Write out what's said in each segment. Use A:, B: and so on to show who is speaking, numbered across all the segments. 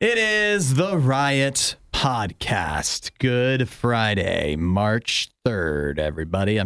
A: It is the Riot Podcast. Good Friday, March 3rd, everybody. I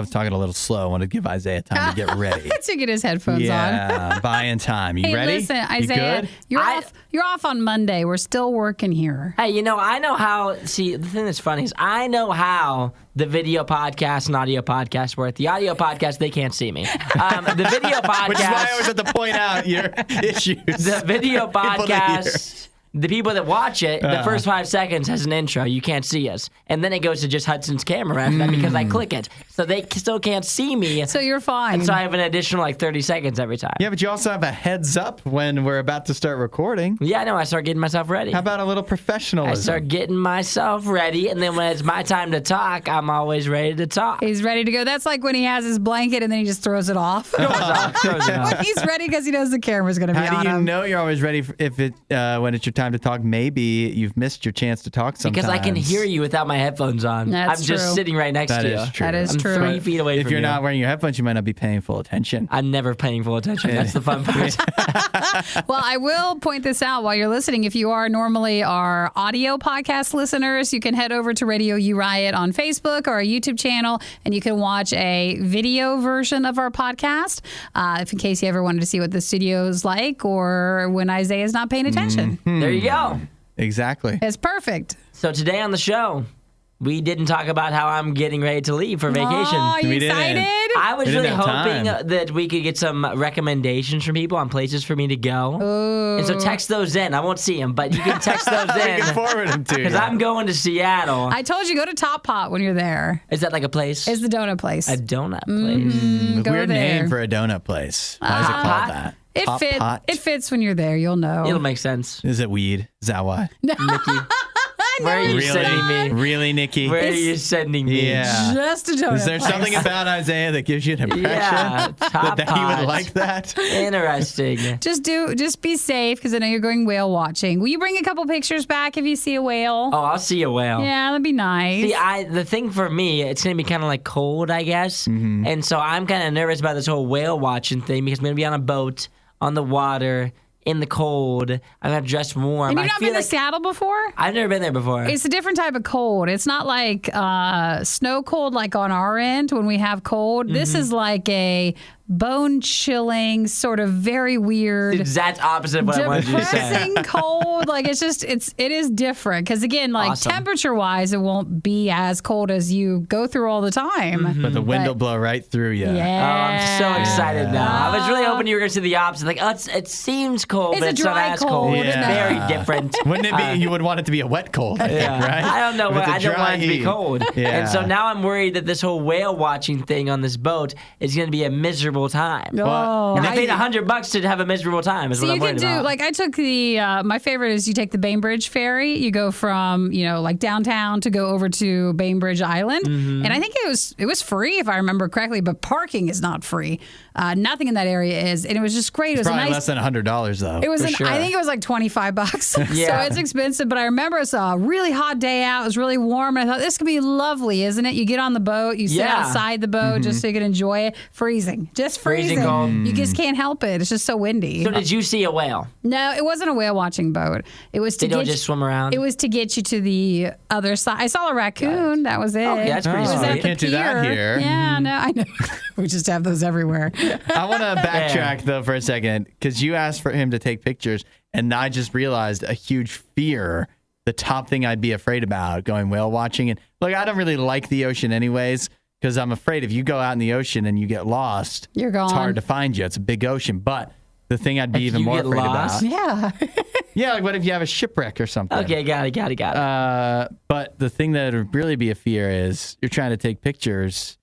A: was talking a little slow. I want to give Isaiah time to get ready.
B: To get his headphones on.
A: Yeah, buying time. You ready?
B: Listen, Isaiah,
A: you good?
B: You're off on Monday. We're still working here.
C: Hey, I know how. See, the thing that's funny is I know how the video podcast and audio podcast work. The audio podcast, they can't see me. The video podcast,
A: which is why I always have to point out your issues.
C: The video podcast. The people that watch it, the first 5 seconds has an intro. You can't see us. And then it goes to just Hudson's camera after that because I click it. So they still can't see me.
B: So you're fine.
C: And so I have an additional 30 seconds every time.
A: Yeah, but you also have a heads up when we're about to start recording.
C: Yeah, I know. I start getting myself ready.
A: How about a little professionalism?
C: I start getting myself ready. And then when it's my time to talk, I'm always ready to talk.
B: He's ready to go. That's like when he has his blanket and then he just throws it off.
C: Throws it off.
B: When he's ready because he knows the camera's going to be on him.
A: How do you know you're always ready when it's your time to talk? Maybe you've missed your chance to talk sometimes.
C: Because I can hear you without my headphones on.
B: That's
C: I'm just
B: true.
C: sitting right next to you.
A: That is true.
B: That is
C: I'm
B: true.
C: 3 feet away from you.
A: If you're not wearing your headphones, you might not be paying full attention.
C: I'm never paying full attention. That's the fun part.
B: Well, I will point this out while you're listening. If you are normally our audio podcast listeners, you can head over to RadioU Riot on Facebook or our YouTube channel, and you can watch a video version of our podcast. If in case you ever wanted to see what the studio's like or when Isaiah's not paying attention.
A: Mm-hmm.
C: There you go.
A: Exactly.
B: It's perfect.
C: So today on the show, we didn't talk about how I'm getting ready to leave for vacation.
B: Oh, are you excited?
C: I was
A: We
C: really
A: didn't have
C: hoping
A: time.
C: that we could get some recommendations from people on places for me to go.
B: Ooh.
C: And so text those in. I won't see them, but you can text those
A: We
C: in.
A: can forward them to you.
C: Because I'm going to Seattle.
B: I told you, go to Top Pot when you're there.
C: Is that like a place?
B: It's the donut place.
C: A donut place.
B: Go
A: Weird
B: there.
A: name for a donut place. Why is it called
C: Pot?
A: that?
B: It
A: Top Pot?
B: It fits when you're there. You'll know.
C: It'll make sense.
A: Is it weed? Is that why?
C: Nikki, where are you
A: Really?
C: sending me?
A: Really, Nikki?
C: Where are you sending me?
A: Yeah.
B: Just a donut
A: Is there
B: place.
A: something about Isaiah that gives you an impression
C: Yeah, Top
A: that he
C: Pot.
A: would like that?
C: Interesting.
B: Just be safe because I know you're going whale watching. Will you bring a couple pictures back if you see a whale?
C: Oh, I'll see a whale.
B: Yeah, that'd be nice.
C: See, the thing for me, it's going to be kind of like cold, I guess.
A: Mm-hmm.
C: And so I'm kind of nervous about this whole whale watching thing because I'm going to be on a boat, on the water, in the cold. I'm going to have to dress warm.
B: and
C: I
B: you've not
C: feel
B: been to
C: like
B: Seattle before?
C: I've never been there before.
B: It's a different type of cold. It's not like snow cold like on our end when we have cold.
C: Mm-hmm.
B: This is like a bone-chilling, sort of very weird,
C: Exact opposite of what I wanted you to say.
B: depressing cold. Like it is different because again, like
C: Awesome.
B: temperature-wise, it won't be as cold as you go through all the time.
C: Mm-hmm.
A: But the wind will blow right through you.
C: Oh,
B: Yeah.
C: I'm so excited now. I was really hoping you were going to see the opposite. Like, it seems cold,
B: It's
C: but
B: a
C: it's not
B: dry
C: as
B: cold.
C: cold.
A: Yeah.
C: It's very different.
A: Wouldn't it be? You would want it to be a wet cold, I think, right?
C: I don't know.
A: If it's a
C: I don't
A: dry
C: want it to be
A: heat.
C: cold.
A: Yeah.
C: And so now I'm worried that this whole whale watching thing on this boat is going to be a miserable time.
B: Oh,
C: And I paid $100 to have a miserable time. Is
B: So
C: what
B: you
C: I'm
B: can
C: worried
B: do
C: about.
B: like I took the my favorite is you take the Bainbridge ferry. You go from like downtown to go over to Bainbridge Island,
C: Mm-hmm.
B: and I think it was free if I remember correctly, but parking is not free. Nothing in that area is, and it was just great. It was
A: Probably
B: a nice.
A: less than $100 though.
B: It was
C: sure.
B: I think it was like $25. So
C: Yeah.
B: it's expensive, but I remember it's a really hot day out. It was really warm, and I thought this could be lovely, isn't it? You get on the boat, you sit
C: Yeah.
B: outside the boat just so you can enjoy it. Freezing, just freezing.
C: Freezing cold.
B: You just can't help it. It's just so windy.
C: So did you see a whale?
B: No, it wasn't a whale watching boat. It was to
C: They don't
B: get
C: just swim around?
B: It was to get you to the other side. I saw a raccoon. That was it.
C: Okay, that's pretty
B: It was
C: sweet.
B: at
A: You
B: the
A: can't do that
B: pier.
A: here.
B: Yeah, no, I know. We just have those everywhere.
A: I want to backtrack though for a second because you asked for him to take pictures, and I just realized a huge fear. The top thing I'd be afraid about going whale watching, and look, I don't really like the ocean anyways because I'm afraid if you go out in the ocean and you get lost,
B: You're gone.
A: It's hard to find you. It's a big ocean, but the thing I'd be
C: If
A: even
C: you
A: more
C: get
A: afraid
C: lost?
A: about,
B: Yeah.
A: yeah, like what if you have a shipwreck or something?
C: Okay, got it.
A: But the thing that would really be a fear is you're trying to take pictures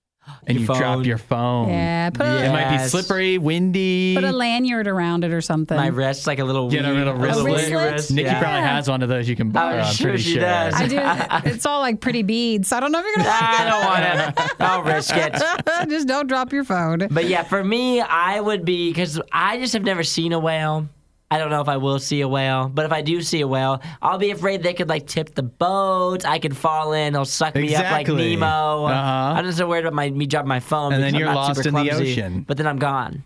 A: and
C: Your
A: you
C: phone.
A: drop your phone.
B: Yeah. Put
A: It might be
C: Yes.
A: slippery, windy.
B: a lanyard around it or something.
C: My wrist, like a little
A: Get a little
B: wristlet?
A: Nikki
C: yeah.
A: probably has one of those you can borrow.
C: I'm
A: I'm
C: sure
A: pretty
C: she
A: sure.
C: does.
B: I do. It's all like pretty beads. So I don't know if you're gonna.
C: I don't want it. I'll risk it.
B: Just don't drop your phone.
C: But yeah, for me, I would be, because I just have never seen a whale. I don't know if I will see a whale, but if I do see a whale, I'll be afraid they could like tip the boat. I could fall in. They'll suck me up like
A: Exactly.
C: Nemo.
A: Uh-huh.
C: I'm just so worried about me dropping my phone.
A: And
C: because
A: then
C: I'm
A: you're
C: not
A: lost
C: super
A: in the
C: clumsy,
A: ocean.
C: But then I'm gone.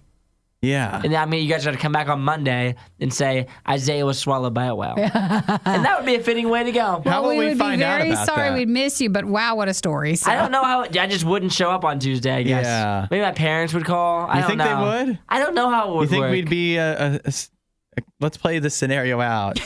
A: Yeah.
C: And I mean, you guys got to come back on Monday and say Isaiah was swallowed by a whale. And that would be a fitting way to go.
A: How will
B: we
A: we
B: would
A: find
B: be
A: out
B: very
A: about
B: sorry
A: that?
B: we'd miss you, but wow, what a story. So.
C: I don't know how. I just wouldn't show up on Tuesday, I guess.
A: Yeah.
C: Maybe my parents would call. I
A: You
C: don't
A: think
C: know.
A: they would?
C: I don't know how it would
A: You think
C: work.
A: we'd be let's play this scenario out.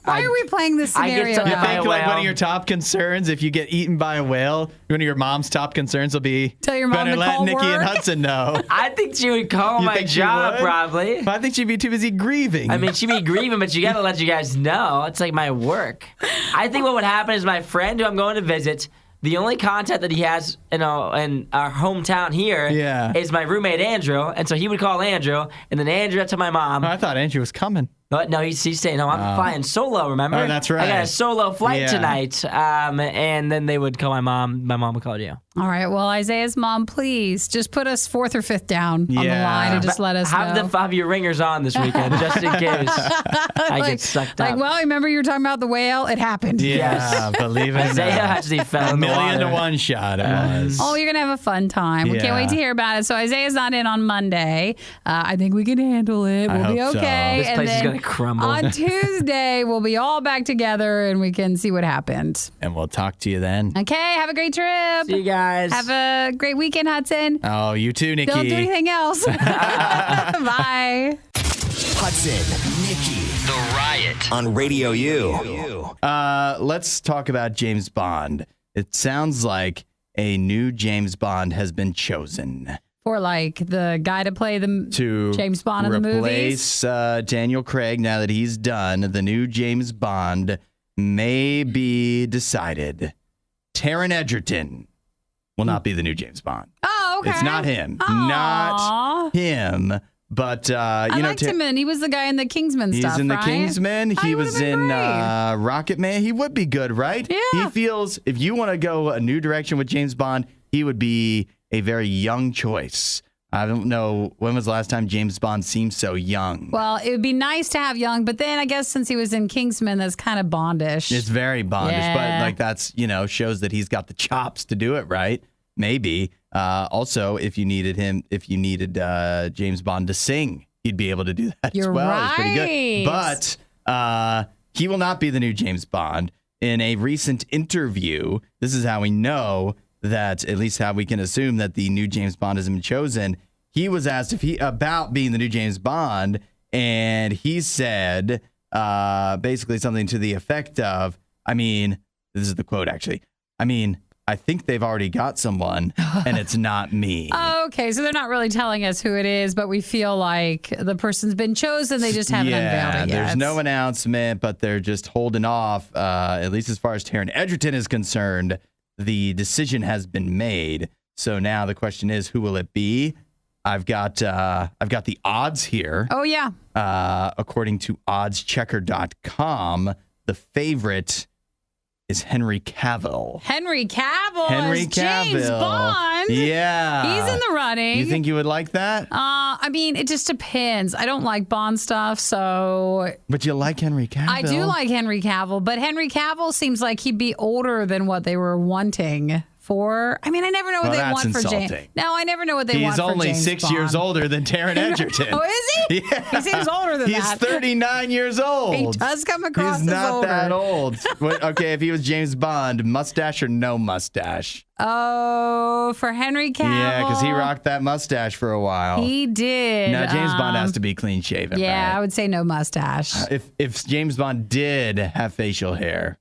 B: Why are we playing this
C: I get
B: scenario
C: something
A: You
B: out?
C: by
A: think
C: a
A: like one
C: whale.
A: of your top concerns, if you get eaten by a whale, one of your mom's top concerns will be
B: Tell your mom
A: better
B: to
A: let
B: call
A: Nikki and
B: work?
A: Hudson know.
C: I think she would call
A: You
C: my
A: think she
C: job,
A: would?
C: probably.
A: I think she'd be too busy grieving.
C: I mean, she'd be grieving, but you got to let you guys know. It's like my work. I think what would happen is my friend who I'm going to visit, the only contact that he has in our hometown here is my roommate Andrew, and so he would call Andrew, and then Andrew to my mom.
A: I thought Andrew was coming.
C: But no, he's saying, no, I'm flying solo, remember?
A: Oh, that's right.
C: I got a solo flight
A: Yeah.
C: tonight. And then they would call my mom. My mom would call you.
B: All right. Well, Isaiah's mom, please just put us 4th or 5th down on the
A: Yeah.
B: line and just let us know.
C: Have your ringers on this weekend, just in case I get sucked up.
B: Like, well, remember you were talking about the whale? It happened.
A: Yeah,
C: Yes.
A: believe it or
C: Isaiah
A: not.
C: actually fell in the
A: $1 million to
C: water.
A: one shot it was.
B: Oh, you're going to have a fun time. We can't
A: Yeah.
B: wait to hear about it. So Isaiah's not in on Monday. I think we can handle it.
A: I
B: We'll be
A: hope so.
B: okay.
C: This
B: And
C: place is
B: then
C: gonna crumble.
B: On Tuesday, we'll be all back together and we can see what happened.
A: And we'll talk to you then.
B: Okay. Have a great trip.
C: See you guys.
B: Have a great weekend, Hudson.
A: Oh, you too, Nikki.
B: Don't do anything else. Bye.
D: Hudson, Nikki,
E: The Riot.
D: on Radio U.
A: Let's talk about James Bond. It sounds like a new James Bond has been chosen
B: For like the guy to play the
A: to
B: James Bond in the movies.
A: replace Daniel Craig. Now that he's done, the new James Bond may be decided. Taron Egerton will not be the new James Bond.
B: Oh, okay.
A: It's not him.
B: Aw.
A: Not him. But
B: I liked him, and he was the guy in the Kingsman
A: He's
B: stuff,
A: in the
B: right?
A: Kingsman.
B: Oh,
A: He
B: would've
A: was
B: been
A: in
B: great.
A: Rocket Man. He would be good, right?
B: Yeah.
A: He feels if you want to go a new direction with James Bond, he would be a very young choice. I don't know when was the last time James Bond seemed so young.
B: Well, it would be nice to have young, but then I guess since he was in Kingsman, that's kind of Bondish.
A: It's very Bondish,
B: Yeah.
A: but like that's shows that he's got the chops to do it, right? Maybe. Also, if you needed James Bond to sing, he'd be able to do that as
B: You're
A: well. It's pretty
B: right.
A: good. But he will not be the new James Bond. In a recent interview, this is how we know that, at least how we can assume that the new James Bond has been chosen. He was asked about being the new James Bond, and he said basically something to the effect of, this is the quote actually. I think they've already got someone, and it's not me.
B: Oh, okay, so they're not really telling us who it is, but we feel like the person's been chosen. They just haven't unveiled it yet.
A: There's no announcement, but they're just holding off. At least as far as Taron Egerton is concerned, the decision has been made. So now the question is, who will it be? I've got the odds here.
B: Oh, yeah.
A: According to oddschecker.com, the favorite is Henry Cavill.
B: Henry Cavill
A: Henry
B: as
A: Cavill.
B: James Bond.
A: Yeah.
B: He's in the running.
A: You think you would like that?
B: It just depends. I don't like Bond stuff, so
A: But you like Henry Cavill.
B: I do like Henry Cavill, but Henry Cavill seems like he'd be older than what they were wanting for. I never know what
A: Well,
B: they
A: that's
B: want for James.
A: insulting.
B: No, I never know what they want
A: He's
B: for
A: only
B: James
A: 6
B: Bond.
A: years older than Taron Egerton.
B: Oh, is he?
A: Yeah.
B: He seems older than
A: He's
B: that.
A: 39 years old.
B: He does come across
A: He's
B: as
A: not
B: older.
A: that old. Okay, if he was James Bond, mustache or no mustache?
B: Oh, for Henry Cavill.
A: Yeah, because he rocked that mustache for a while.
B: He did.
A: Now, James Bond has to be clean shaven,
B: Yeah, I
A: right?
B: would say no mustache.
A: If James Bond did have facial hair,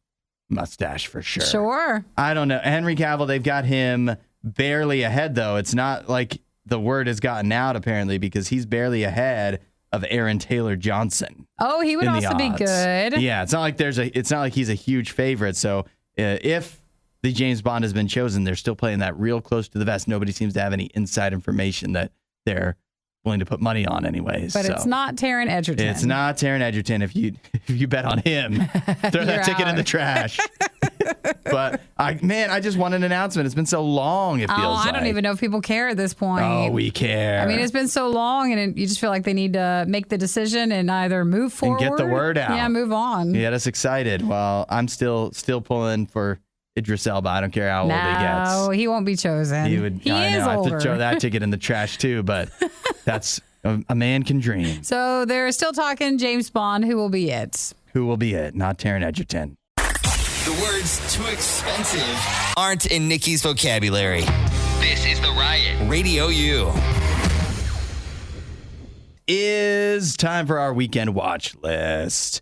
A: mustache for sure.
B: Sure.
A: I don't know. Henry Cavill, they've got him barely ahead, though. It's not like the word has gotten out, apparently, because he's barely ahead of Aaron Taylor Johnson.
B: Oh, he would
A: in the
B: also be
A: odds.
B: good.
A: Yeah, it's not like he's a huge favorite. So if the James Bond has been chosen, they're still playing that real close to the vest. Nobody seems to have any inside information that they're willing to put money on anyways.
B: But it's not Taron Egerton.
A: It's not Taron Egerton. If you bet on him, throw that ticket in the trash. But I just want an announcement. It's been so long. It feels like.
B: I don't even know if people care at this point.
A: Oh, we care.
B: It's been so long, and you just feel like they need to make the decision and either move forward
A: get the word out.
B: Yeah, move on.
A: Get us excited. Well, I'm still pulling for Idris Elba. I don't care how old he gets.
B: No, he won't be chosen.
A: He would.
B: He
A: I
B: is
A: know. I have
B: older.
A: to throw that ticket in the trash too. But that's A man can dream.
B: So they're still talking James Bond. Who will be it?
A: Who will be it? Not Taron Egerton.
D: The words too expensive aren't in Nikki's vocabulary. This is The Riot. Radio U.
A: Is time for our weekend watch list.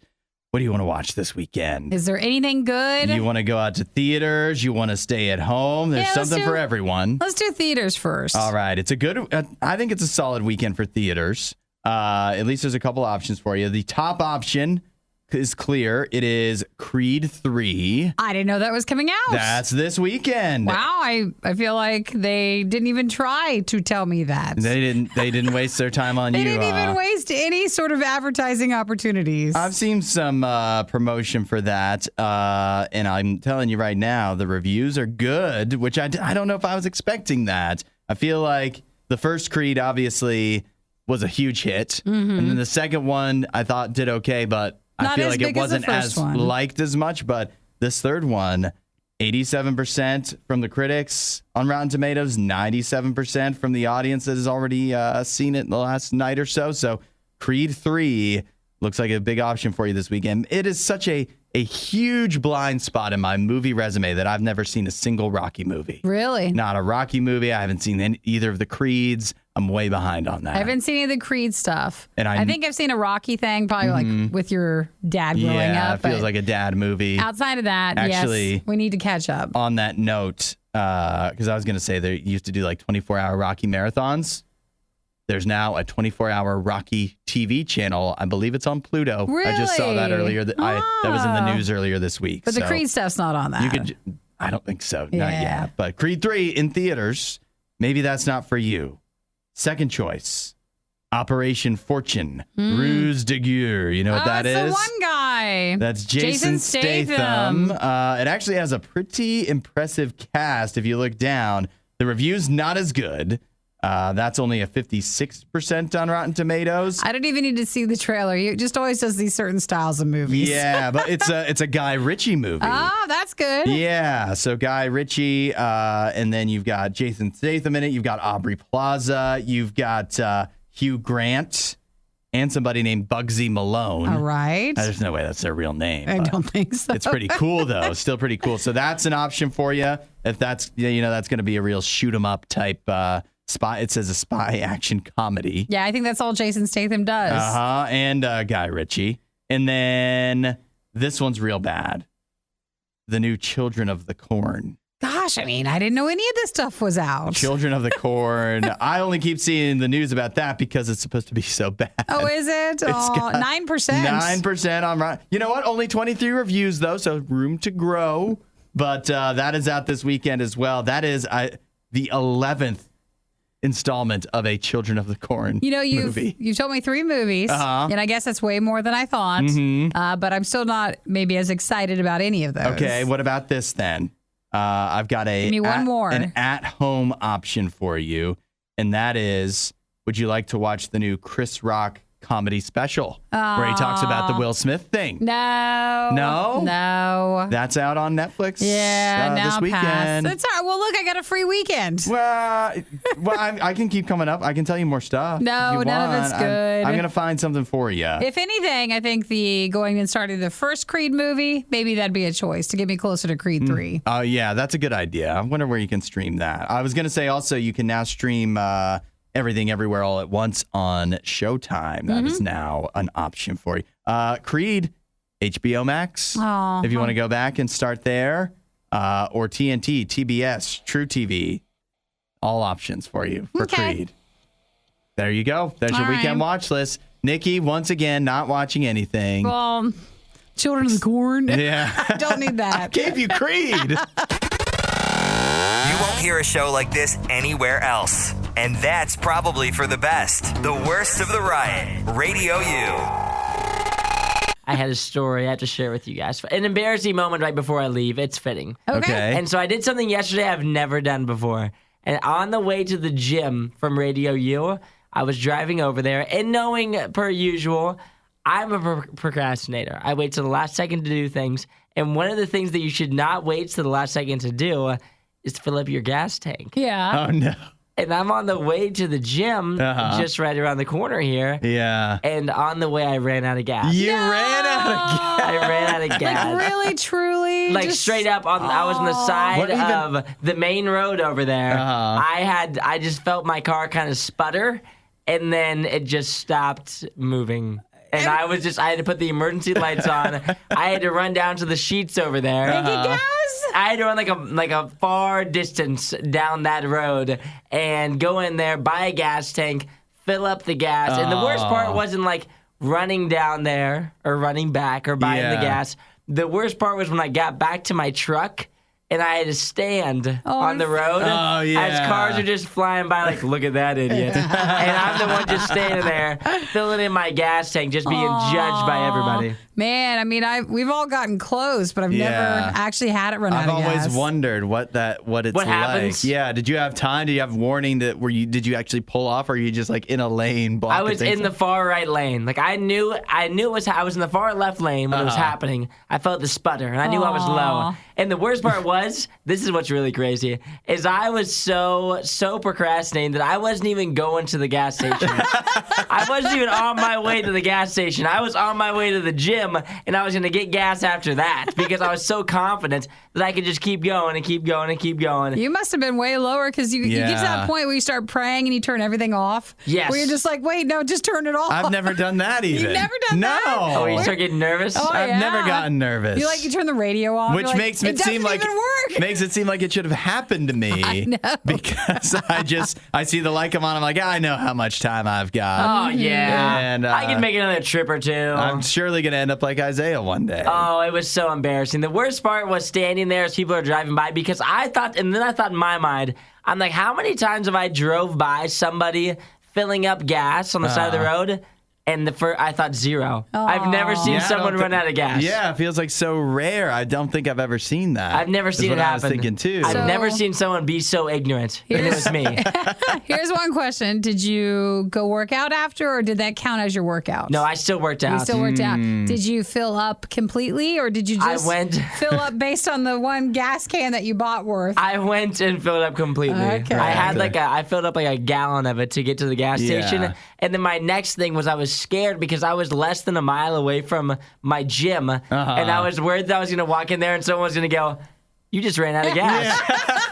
A: What do you want to watch this weekend?
B: Is there anything good?
A: You want to go out to theaters? You want to stay at home? There's something for everyone.
B: Let's do theaters first.
A: All right. It's a good, I think it's a solid weekend for theaters. At least there's a couple options for you. The top option is clear. It is Creed 3.
B: I didn't know that was coming out.
A: That's this weekend.
B: Wow, I feel like they didn't even try to tell me that.
A: They didn't waste their time on
B: They
A: you.
B: didn't even waste any sort of advertising opportunities.
A: I've seen some promotion for that, and I'm telling you right now, the reviews are good, which I don't know if I was expecting that. I feel like the first Creed obviously was a huge hit, and then the second one I thought did okay, but I feel like it wasn't as liked as much. But this third one, 87% from the critics on Rotten Tomatoes, 97% from the audience that has already seen it in the last night or so. So Creed 3 looks like a big option for you this weekend. It is such a huge blind spot in my movie resume that I've never seen a single Rocky movie.
B: Really?
A: Not a Rocky movie. I haven't seen either of the Creeds. I'm way behind on that.
B: I haven't seen any of the Creed stuff.
A: And
B: I think I've seen a Rocky thing, probably like with your dad growing up.
A: Yeah, it feels like a dad movie.
B: Outside of that,
A: Actually,
B: yes, we need to catch up.
A: On that note, because I was going to say they used to do like 24-hour Rocky marathons. There's now a 24-hour Rocky TV channel. I believe it's on Pluto.
B: Really?
A: I just saw that earlier. That was in the news earlier this week.
B: But the Creed stuff's not on that.
A: I don't think so. Not yet. But Creed 3 in theaters, maybe that's not for you. Second choice, Operation Fortune, Ruse de Guerre. You know what that is?
B: That's the one guy.
A: That's Jason Statham. It actually has a pretty impressive cast. If you look down, the review's not as good. That's only a 56% on Rotten Tomatoes.
B: I don't even need to see the trailer. You just always does these certain styles of movies.
A: Yeah, but it's a Guy Ritchie movie.
B: Oh, that's good.
A: Yeah, so Guy Ritchie, and then you've got Jason Statham in it. You've got Aubrey Plaza. You've got Hugh Grant and somebody named Bugsy Malone.
B: All right.
A: There's no way that's their real name.
B: I don't think so.
A: It's pretty cool, though. Still pretty cool. So that's an option for you. If that's, that's going to be a real shoot 'em up type spy. It says a spy action comedy.
B: Yeah, I think that's all Jason Statham does.
A: And Guy Ritchie. And then this one's real bad. The new Children of the Corn.
B: Gosh, I mean, I didn't know any of this stuff was out.
A: Children of the Corn. I only keep seeing the news about that because it's supposed to be so bad.
B: Oh, is it?
A: It's got
B: 9%.
A: 9% on Rotten. You know what? Only 23 reviews, though, so room to grow. But that is out this weekend as well. That is the 11th installment of a Children of the Corn movie.
B: You've told me 3 movies, and I guess that's way more than I thought. But I'm still not maybe as excited about any of those.
A: Okay, what about this then? I've got
B: Give me one more.
A: an at-home option for you, and that is, would you like to watch the new Chris Rock comedy special where he talks about the Will Smith thing?
B: No.
A: No?
B: No.
A: That's out on Netflix
B: now
A: this weekend.
B: Pass. It's all right. Well, look, I got a free weekend.
A: Well, I can keep coming up. I can tell you more stuff.
B: No, none of it's good.
A: I'm going to find something for you.
B: If anything, I think going and starting the first Creed movie, maybe that'd be a choice to get me closer to Creed 3.
A: Oh, yeah, that's a good idea. I wonder where you can stream that. I was going to say also you can now stream Everything Everywhere All at Once on Showtime. That is now an option for you. Creed, HBO Max, if you want to go back and start there, or TNT, TBS, True TV, all options for you for Creed. There you go. There's your weekend watch list. Nikki, once again, not watching anything.
B: Well, Children of the Corn.
A: Yeah.
B: I don't need that.
A: I gave you Creed.
D: You won't hear a show like this anywhere else. And that's probably for the best. The Worst of the Riot. Radio U.
C: I had a story I have to share with you guys. An embarrassing moment right before I leave. It's fitting.
A: Okay.
C: And so I did something yesterday I've never done before. And on the way to the gym from Radio U, I was driving over there. And knowing, per usual, I'm a procrastinator. I wait till the last second to do things. And one of the things that you should not wait till the last second to do is to fill up your gas tank.
B: Yeah.
A: Oh, no.
C: And I'm on the way to the gym, just right around the corner here.
A: Yeah.
C: And on the way, I ran out of gas.
A: You ran out of gas.
C: I ran out of gas.
B: Like really, truly,
C: Like
B: just,
C: straight up, I was on the side of the main road over there. I just felt my car kind of sputter, and then it just stopped moving. And I had to put the emergency lights on. I had to run down to the sheets over there.
B: Get gas.
C: I had to run like a far distance down that road and go in there, buy a gas tank, fill up the gas. And the worst part wasn't like running down there or running back or buying the gas. The worst part was when I got back to my truck and I had to stand on the road as cars are just flying by like, look at that idiot. And I'm the one just standing there filling in my gas tank, just being judged by everybody.
B: Man, I mean, we've all gotten close, but I've never actually had it run out of gas.
A: I've always wondered what it's like.
C: happens.
A: Yeah, did you have time? Did you have warning did you actually pull off, or were you just like in a lane?
C: I was in the far right lane. Like I knew I was in the far left lane when it was happening. I felt the sputter, and I knew I was low. And the worst part was, this is what's really crazy, is I was so procrastinating that I wasn't even going to the gas station. I wasn't even on my way to the gas station. I was on my way to the gym, and I was going to get gas after that because I was so confident that I could just keep going and keep going and keep going.
B: You must have been way lower because you get to that point where you start praying and you turn everything off.
C: Yes.
B: Where you're just like, wait, no, just turn it off.
A: I've never done that even.
B: You've never done that?
A: No.
C: Oh, you start getting nervous?
A: I've never gotten nervous.
B: You turn the radio off.
A: Which makes it seem like it should have happened to me.
B: I know.
A: Because I see the light come on. I'm like, I know how much time I've got.
C: Oh, yeah.
A: And
C: I can make another trip or two.
A: I'm surely going to end up like Isaiah one day.
C: Oh, it was so embarrassing. The worst part was standing there as people are driving by because I thought in my mind, I'm like, how many times have I drove by somebody filling up gas on the side of the road? And I thought zero. I've never seen someone run out of gas.
A: Yeah, it feels like so rare. I don't think I've ever seen that.
C: I've never seen it happen.
A: I was thinking too.
C: I've never seen someone be so ignorant. And it was me.
B: Here's one question. Did you go work out after, or did that count as your workout?
C: No, I still worked out.
B: You still worked out. Did you fill up completely, or did you just fill up based on the one gas can that you bought worth?
C: I went and filled up completely.
B: Okay.
C: I had I filled up like a gallon of it to get to the gas station. And then my next thing was I was scared because I was less than a mile away from my gym. And I was worried that I was going to walk in there and someone was going to go, you just ran out of gas.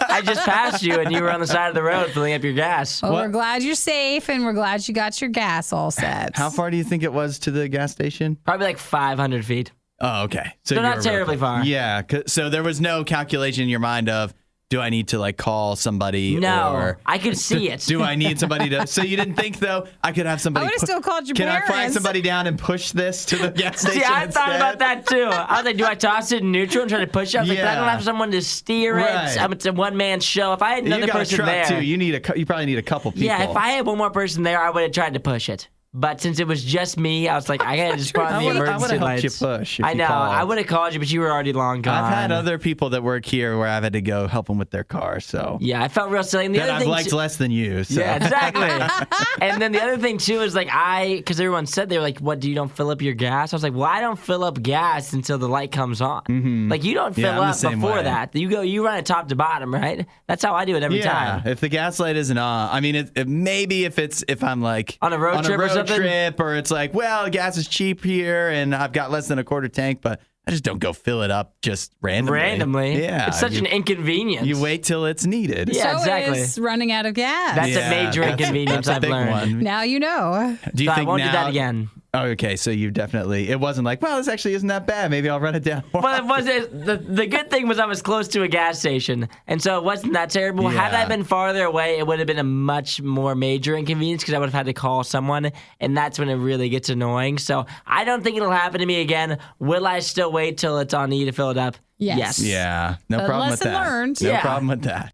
C: I just passed you and you were on the side of the road filling up your gas.
B: Well, we're glad you're safe and we're glad you got your gas all set.
A: How far do you think it was to the gas station?
C: Probably like 500 feet.
A: Oh, okay.
C: So not terribly far.
A: Yeah. So there was no calculation in your mind of, do I need to call somebody?
C: No,
A: or
C: I could see it.
A: Do I need somebody to? So you didn't think though I could have somebody?
B: I would have still called your parents.
A: Can I flag somebody down and push this to the gas station?
C: See, I thought
A: instead?
C: about that too. I was like, do I toss it in neutral and try to push it? I was like, but I don't have someone to steer it.
A: Right.
C: It's a one-man show. If I had another person there,
A: too. You probably need a couple people.
C: Yeah, if I had one more person there, I would have tried to push it. But since it was just me, I was like, I gotta just put on the emergency lights.
A: I would have helped you push.
C: I know. I would have called you, but you were already long gone.
A: I've had other people that work here where I've had to go help them with their car. So
C: yeah, I felt real silly. And the
A: that
C: other
A: I've
C: thing
A: liked less than you. So.
C: Yeah, exactly. And then the other thing too is like because everyone said they were like, "What? Do you don't fill up your gas?" I was like, "Well, I don't fill up gas until the light comes on. Mm-hmm. Like you don't fill up before that. You run it top to bottom, right? That's how I do it every time.
A: If the gas light isn't on, I mean, maybe if I'm like
C: on a road trip or something,
A: or it's like, well, gas is cheap here and I've got less than a quarter tank, but I just don't go fill it up just randomly. Yeah.
C: It's such an inconvenience.
A: You wait till it's needed.
C: Yeah, exactly.
B: Is running out of gas.
C: That's a major inconvenience I've learned.
A: One.
B: Now you know.
A: Do you think
C: I won't do that again.
A: Oh, okay. So you definitely, it wasn't like, well, this actually isn't that bad. Maybe I'll run it down.
C: Well, it wasn't. The good thing was I was close to a gas station, and so it wasn't that terrible.
A: Yeah.
C: Had I been farther away, it would have been a much more major inconvenience because I would have had to call someone, and that's when it really gets annoying. So I don't think it'll happen to me again. Will I still wait till it's on E to fill it up?
B: Yes.
A: Yeah. No problem with that.
B: Lesson learned.
A: No problem with that.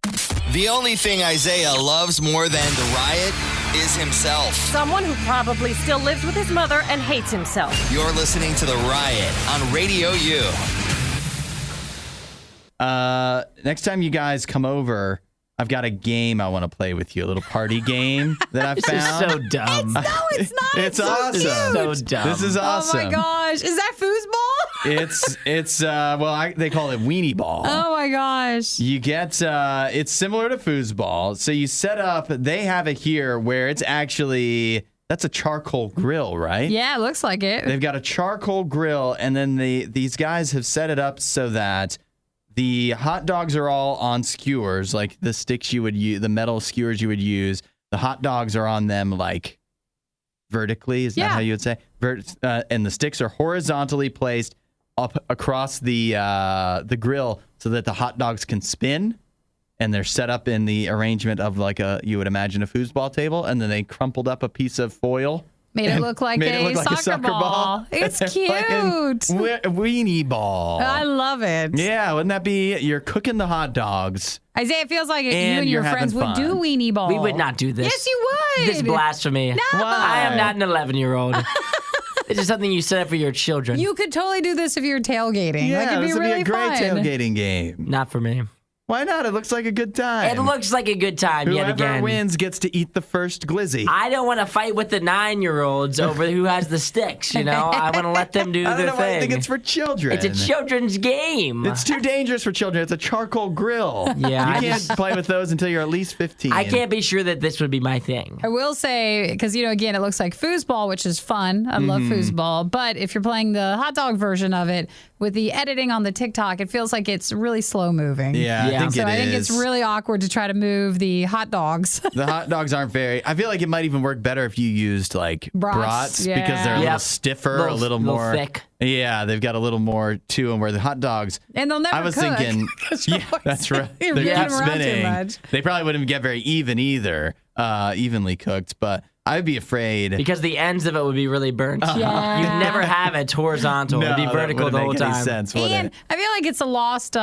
D: The only thing Isaiah loves more than the riot is himself.
E: Someone who probably still lives with his mother and hates himself. You're
D: listening to The Riot on Radio U.
A: Next time you guys come over, I've got a game I want to play with you, a little party game that I found.
C: This is so dumb.
B: No, it's not.
A: It's
B: so
A: awesome.
B: cute.
C: So dumb.
A: This is awesome.
B: Oh my gosh. Is that foosball?
A: They call it weenie ball.
B: Oh my gosh.
A: You get, it's similar to foosball. So you set up, they have it here where it's actually, that's a charcoal grill, right?
B: Yeah, it looks like it.
A: They've got a charcoal grill, and then these guys have set it up so that the hot dogs are all on skewers, like the sticks you would use, the metal skewers you would use. The hot dogs are on them like vertically. Is that how you would say? And the sticks are horizontally placed up across the grill so that the hot dogs can spin. And they're set up in the arrangement of you would imagine a foosball table. And then they crumpled up a piece of foil.
B: Made it look like a soccer ball. It's cute.
A: Weenie ball.
B: I love it.
A: Yeah, wouldn't that be? You're cooking the hot dogs.
B: Isaiah, it feels like you
A: And
B: and your
A: you're
B: friends
A: having
B: would do
A: fun.
B: weenie ball.
C: We would not do this.
B: Yes, you would.
C: This is blasphemy.
B: No.
C: I am not an 11-year-old. This is something you set up for your children.
B: You could totally do this if you're tailgating.
A: Yeah,
B: it'd
A: this
B: be
A: would
B: really
A: be a great
B: fun.
A: tailgating game.
C: Not for me.
A: Why not? It looks like a good time.
C: It looks like a good time yet
A: Whoever
C: again.
A: wins gets to eat the first glizzy.
C: I don't want to fight with the 9-year-olds over who has the sticks, I want to let them do
A: I don't
C: their
A: know why
C: thing.
A: you think it's for children.
C: It's a children's game.
A: It's too dangerous for children. It's a charcoal grill.
C: Yeah,
A: You can't play with those until you're at least 15.
C: I can't be sure that this would be my thing.
B: I will say, because, again, it looks like foosball, which is fun. I love foosball. But if you're playing the hot dog version of it, with the editing on the TikTok, it feels like it's really slow moving.
A: Yeah,
C: Yeah.
A: I think
B: So
A: it
B: I think
A: is.
B: it's really awkward to try to move the hot dogs.
A: The hot dogs aren't very. I feel like it might even work better if you used brats
B: yeah.
A: because they're a
C: Yep.
A: little stiffer, a little more
C: thick.
A: Yeah, they've got a little more to them. Where the hot dogs,
B: And they'll never
A: I was
B: cook.
A: thinking, yeah, that's right.
B: You're
A: They
B: moving
A: keep
B: them around too
A: spinning.
B: much.
A: They probably wouldn't get very even either, evenly cooked. But I'd be afraid.
C: Because the ends of it would be really burnt.
B: Yeah.
C: You'd never have it horizontal. It'd be
A: that
C: vertical
A: wouldn't
C: the whole
A: make any
C: time.
A: sense, would
B: And
A: it?
B: I feel like it's a lost,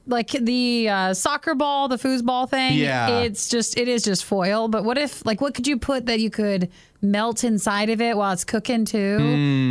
B: like the soccer ball, the foosball thing.
A: Yeah.
B: it is just foil. But what if, what could you put that you could melt inside of it while it's cooking too?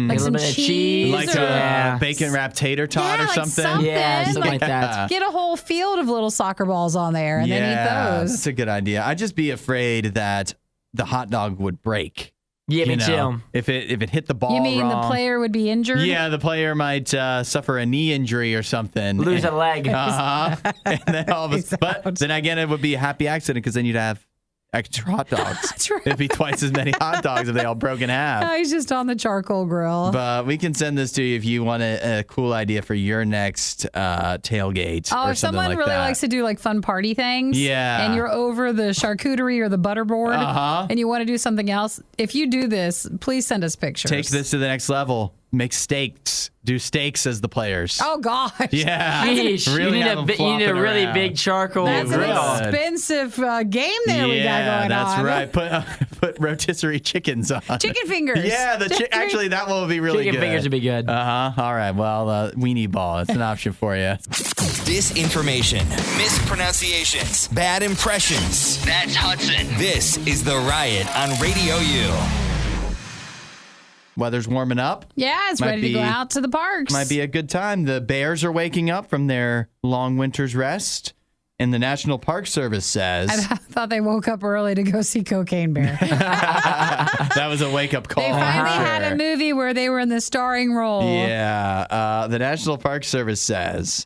B: Like
C: A
B: some
C: little bit of
B: cheese,
C: cheese.
A: Like
B: or
A: a bacon wrapped tater tot
B: Yeah,
A: or
B: like
A: something.
B: something.
C: Yeah, something like that.
B: Get a whole field of little soccer balls on there and then eat those.
A: That's a good idea. I'd just be afraid that the hot dog would break.
C: Yeah, me too.
A: If it hit the ball
B: You mean
A: wrong.
B: the player would be injured?
A: Yeah, the player might suffer a knee injury or something.
C: Lose a leg.
A: And then all of a, but then again, it would be a happy accident because then you'd have extra hot dogs.
B: That's right.
A: It'd be twice as many hot dogs if they all broke in half.
B: Oh, he's just on the charcoal grill.
A: But we can send this to you if you want a cool idea for your next tailgate
B: Oh,
A: or
B: if
A: something
B: someone
A: like
B: really
A: that.
B: likes to do fun party things,
A: Yeah.
B: and you're over the charcuterie or the butterboard, and you want to do something else, if you do this, please send us pictures.
A: Take this to the next level. Make steaks. Do steaks as the players.
B: Oh gosh,
A: Yeah.
C: Sheesh,
A: Really have them
C: you need a
A: flopping
C: really
A: around.
C: big charcoal
B: that's an
C: grill.
B: expensive game there we got going
A: that's
B: on.
A: right. Put rotisserie chickens on.
B: Chicken fingers.
A: Yeah, actually that one would be really
C: Chicken
A: good.
C: fingers would be good.
A: All right. Well, weenie ball. It's an option for you.
D: Disinformation, mispronunciations, bad impressions. That's Hudson. This is The Riot on Radio U.
A: Weather's warming up.
B: Yeah, it's
A: Might
B: ready to go
A: be-
B: out to the parks.
A: Might be a good time. The bears are waking up from their long winter's rest. And the National Park Service says
B: I thought they woke up early to go see Cocaine Bear.
A: that was a wake-up call.
B: They finally
A: for
B: had
A: sure.
B: a movie where they were in the starring role.
A: Yeah. The National Park Service says,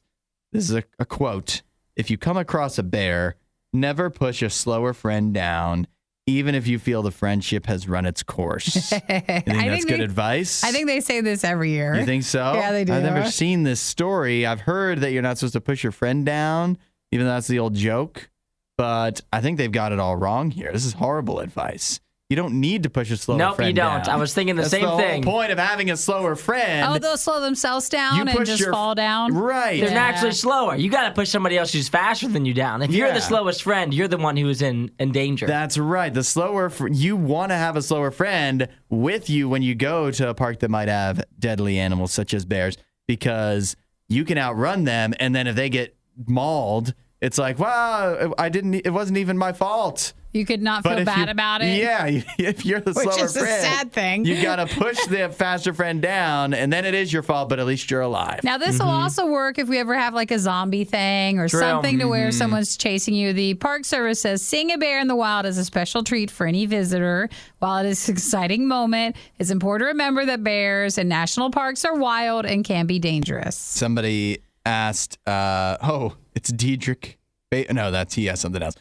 A: this is a quote, "If you come across a bear, never push a slower friend down, even if you feel the friendship has run its course." You think that's good advice?
B: I think they say this every year.
A: You think so?
B: Yeah, they do.
A: I've never seen this story. I've heard that you're not supposed to push your friend down, even though that's the old joke. But I think they've got it all wrong here. This is horrible advice. You don't need to push a slower
C: Nope,
A: friend
C: you don't.
A: down.
C: I was thinking the
A: That's
C: same
A: the
C: thing.
A: whole point of having a slower friend.
B: Oh, they'll slow themselves down
A: You
B: and
A: push
B: just
A: your-
B: fall down.
A: Right.
C: They're
B: Yeah.
C: naturally slower. You got to push somebody else who's faster than you down. If you're
A: Yeah.
C: the slowest friend, you're the one who is in danger.
A: That's right. The slower, you want to have a slower friend with you when you go to a park that might have deadly animals such as bears, because you can outrun them, and then if they get mauled it's like, wow, it wasn't even my fault.
B: You could not feel bad about it.
A: Yeah, if you're the slower friend.
B: Which is a sad thing.
A: You got to push the faster friend down, and then it is your fault, but at least you're alive.
B: Now, this will also work if we ever have like a zombie thing or something to where someone's chasing you. The Park Service says seeing a bear in the wild is a special treat for any visitor. While it is an exciting moment, it's important to remember that bears in national parks are wild and can be dangerous.
A: Somebody asked, it's Diedrich. No, he has something else.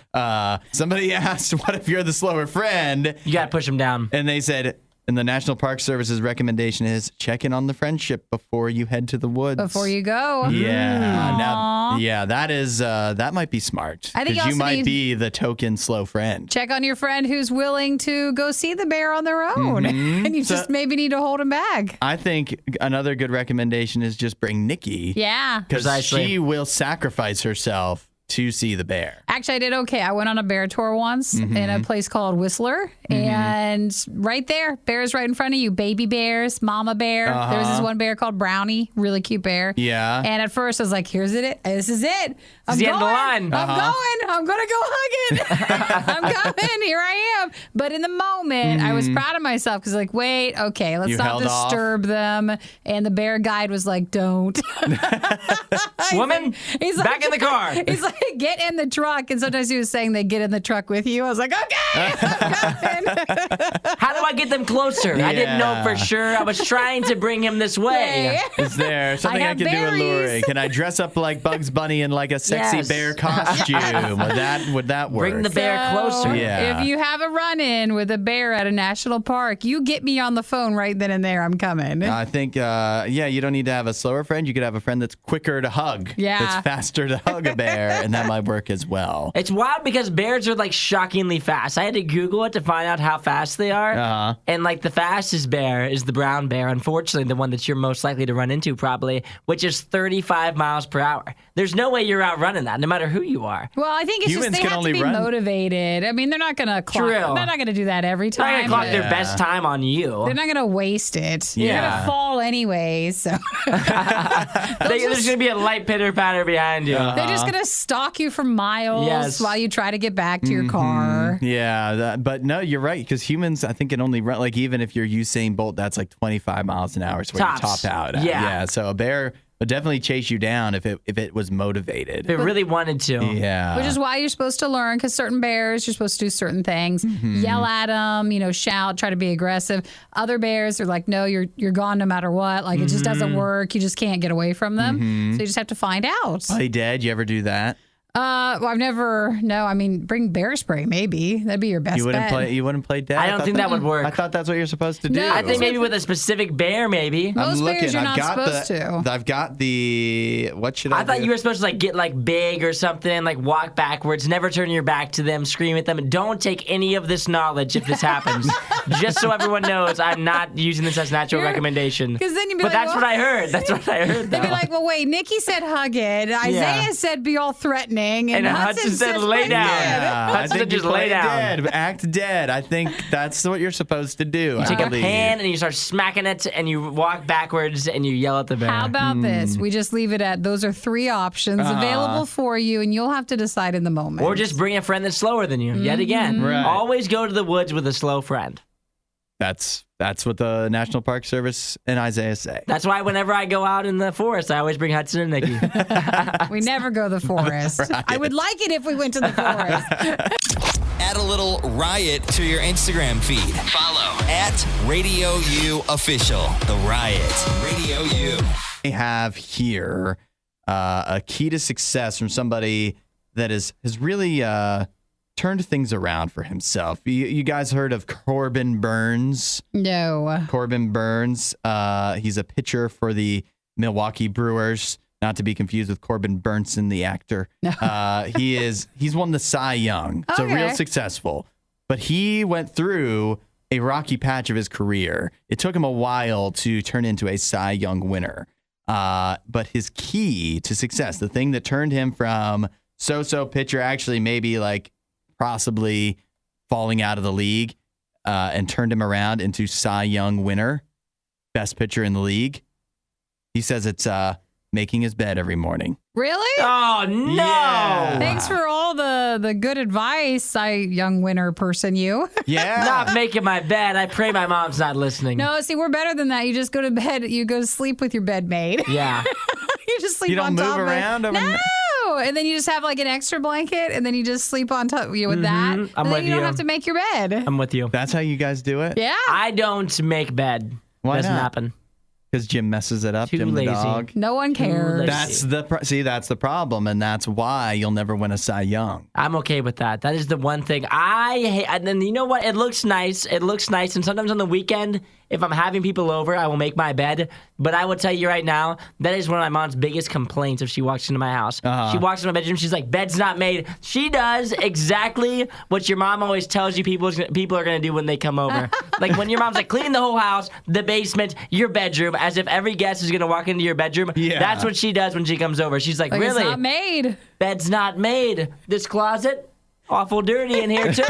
A: Somebody asked, what if you're the slower friend?
C: You got to push them down.
A: And they said, and the National Park Service's recommendation is check in on the friendship before you head to the woods.
B: Before you go.
A: Yeah. That might be smart.
B: I think you
A: you
B: also
A: might be the token slow friend.
B: Check on your friend who's willing to go see the bear on their own. And you just maybe need to hold him back.
A: I think another good recommendation is just bring Nikki.
B: Yeah.
A: Because she will sacrifice herself to see the bear.
B: Actually, I did okay. I went on a bear tour once in a place called Whistler, and right there, bears right in front of you. Baby bears, mama bear. There was this one bear called Brownie, really cute bear.
A: Yeah.
B: And at first, I was like, "Here's it. This is it. I'm
C: the
B: going.
C: end of the line.
B: I'm going. I'm gonna go hug it. I'm coming. Here I am." But in the moment, I was proud of myself because, like, wait, okay, let's not disturb them. And the bear guide was like, "Don't."
C: Woman,
B: he's like,
C: back in the car.
B: He's like, get in the truck. And sometimes he was saying they get in the truck with you. I was like, okay, I'm coming.
C: How do I get them closer? I didn't know for sure. I was trying to bring him this way.
A: Is there something I can do alluring? Can I dress up like Bugs Bunny in like a sexy bear costume? Would that work?
C: Bring the bear closer.
B: If you have a run-in with a bear at a national park, you get me on the phone right then and there. I'm coming.
A: I think, you don't need to have a slower friend. You could have a friend that's quicker to hug.
B: Yeah.
A: That's faster to hug a bear, and that might work as well.
C: It's wild because bears are like shockingly fast. I had to Google it to find out how fast they are. And like the fastest bear is the brown bear, unfortunately, the one that you're most likely to run into probably, which is 35 miles per hour. There's no way you're outrunning that, no matter who you are.
B: Well, I think it's
A: Humans
B: just they
A: can
B: have to
A: only
B: be
A: run.
B: motivated. I mean, they're not going to clock.
C: True.
B: They're not going to do that every
C: They're
B: time.
C: not going to clock their best time on you.
B: They're not going to waste it. You're
A: Yeah.
B: going to fall anyways. So
C: There's going to be a light pitter-patter behind you.
B: they're just going to stalk you for miles while you try to get back to your car.
A: Yeah, but no, you're right, because humans, I think, can only run, like, even if you're Usain Bolt, that's like 25 miles an hour is where you top out at. Yeah, so a bear would definitely chase you down if it was motivated.
C: If it really wanted to.
A: Yeah.
B: Which is why you're supposed to learn, because certain bears, you're supposed to do certain things. Yell at them, shout, try to be aggressive. Other bears are like, no, you're gone no matter what. Like, it just doesn't work. You just can't get away from them. So you just have to find out.
A: Play dead. You ever do that?
B: Well, I've never. No, I mean, bring bear spray. Maybe that'd be your best.
A: You wouldn't
B: bet.
A: play dead.
C: I don't think that would work.
A: I thought that's what you're supposed to do.
B: No,
C: I think maybe with a specific bear, maybe.
B: Most bears you're not supposed to.
A: I've got the. What should I do?
C: I thought you were supposed to like get like big or something, like walk backwards, never turn your back to them, scream at them, and don't take any of this knowledge if this happens. Just so everyone knows, I'm not using this as natural recommendation.
B: Because then you'd be
C: but
B: like,
C: that's what I heard. That's what I heard.
B: They'd be like, well, wait, Nikki said hug it. Isaiah said be all threatening, and Hudson
C: said
B: says
C: lay
B: play
C: down.
B: dead.
A: I
C: Hudson
A: think
C: just
A: you play
C: lay down.
A: dead. Act dead. I think that's what you're supposed to do.
C: You take a pan and you start smacking it, and you walk backwards and you yell at the bear.
B: How about this? We just leave it at those are 3 options available for you, and you'll have to decide in the moment.
C: Or just bring a friend that's slower than you. Yet again,
A: Right.
C: always go to the woods with a slow friend.
A: That's what the National Park Service and Isaiah say.
C: That's why whenever I go out in the forest, I always bring Hudson and Nikki.
B: We never go to the forest. I would like it if we went to the forest.
D: Add a little riot to your Instagram feed. Follow @RadioU Official. The Riot. Radio U.
A: I have here a key to success from somebody that has really turned things around for himself. You guys heard of Corbin Burns?
B: No.
A: Corbin Burns. He's a pitcher for the Milwaukee Brewers. Not to be confused with Corbin Burnson, the actor. He's won the Cy Young, so real successful. But he went through a rocky patch of his career. It took him a while to turn into a Cy Young winner. But his key to success, the thing that turned him from so-so pitcher, actually maybe like possibly falling out of the league, and turned him around into Cy Young winner, best pitcher in the league. He says it's making his bed every morning.
B: Really?
C: Oh, no.
A: Yeah.
B: Thanks for all the good advice, young winner person, you.
A: Yeah.
C: Not making my bed. I pray my mom's not listening.
B: No, see, we're better than that. You just go to bed. You go to sleep with your bed made.
C: Yeah.
B: You just sleep
A: You don't
B: on
A: move
B: top
A: around
B: of it.
A: over-
B: No. And then you just have like an extra blanket, and then you just sleep on top with that.
C: I'm
B: and then
C: with
B: you don't
C: you.
B: have to make your bed.
C: I'm with you.
A: That's how you guys do it?
B: Yeah.
C: I don't make bed.
A: Why
C: Doesn't
A: not?
C: happen.
A: Because Jim messes it up.
C: Too
A: Jim
C: lazy.
A: the dog.
B: No one cares.
C: lazy.
A: That's the problem, and that's why you'll never win a Cy Young.
C: I'm okay with that. That is the one thing I hate. And then you know what? It looks nice. It looks nice. And sometimes on the weekend, if I'm having people over, I will make my bed. But I will tell you right now, that is one of my mom's biggest complaints if she walks into my house. She walks into my bedroom, she's like, bed's not made. She does exactly what your mom always tells you people are going to do when they come over. Like when your mom's like, clean the whole house, the basement, your bedroom, as if every guest is going to walk into your bedroom.
A: Yeah.
C: That's what she does when she comes over. She's like,
B: Like,
C: really?
B: It's not made.
C: Bed's not made. This closet, awful dirty in here too.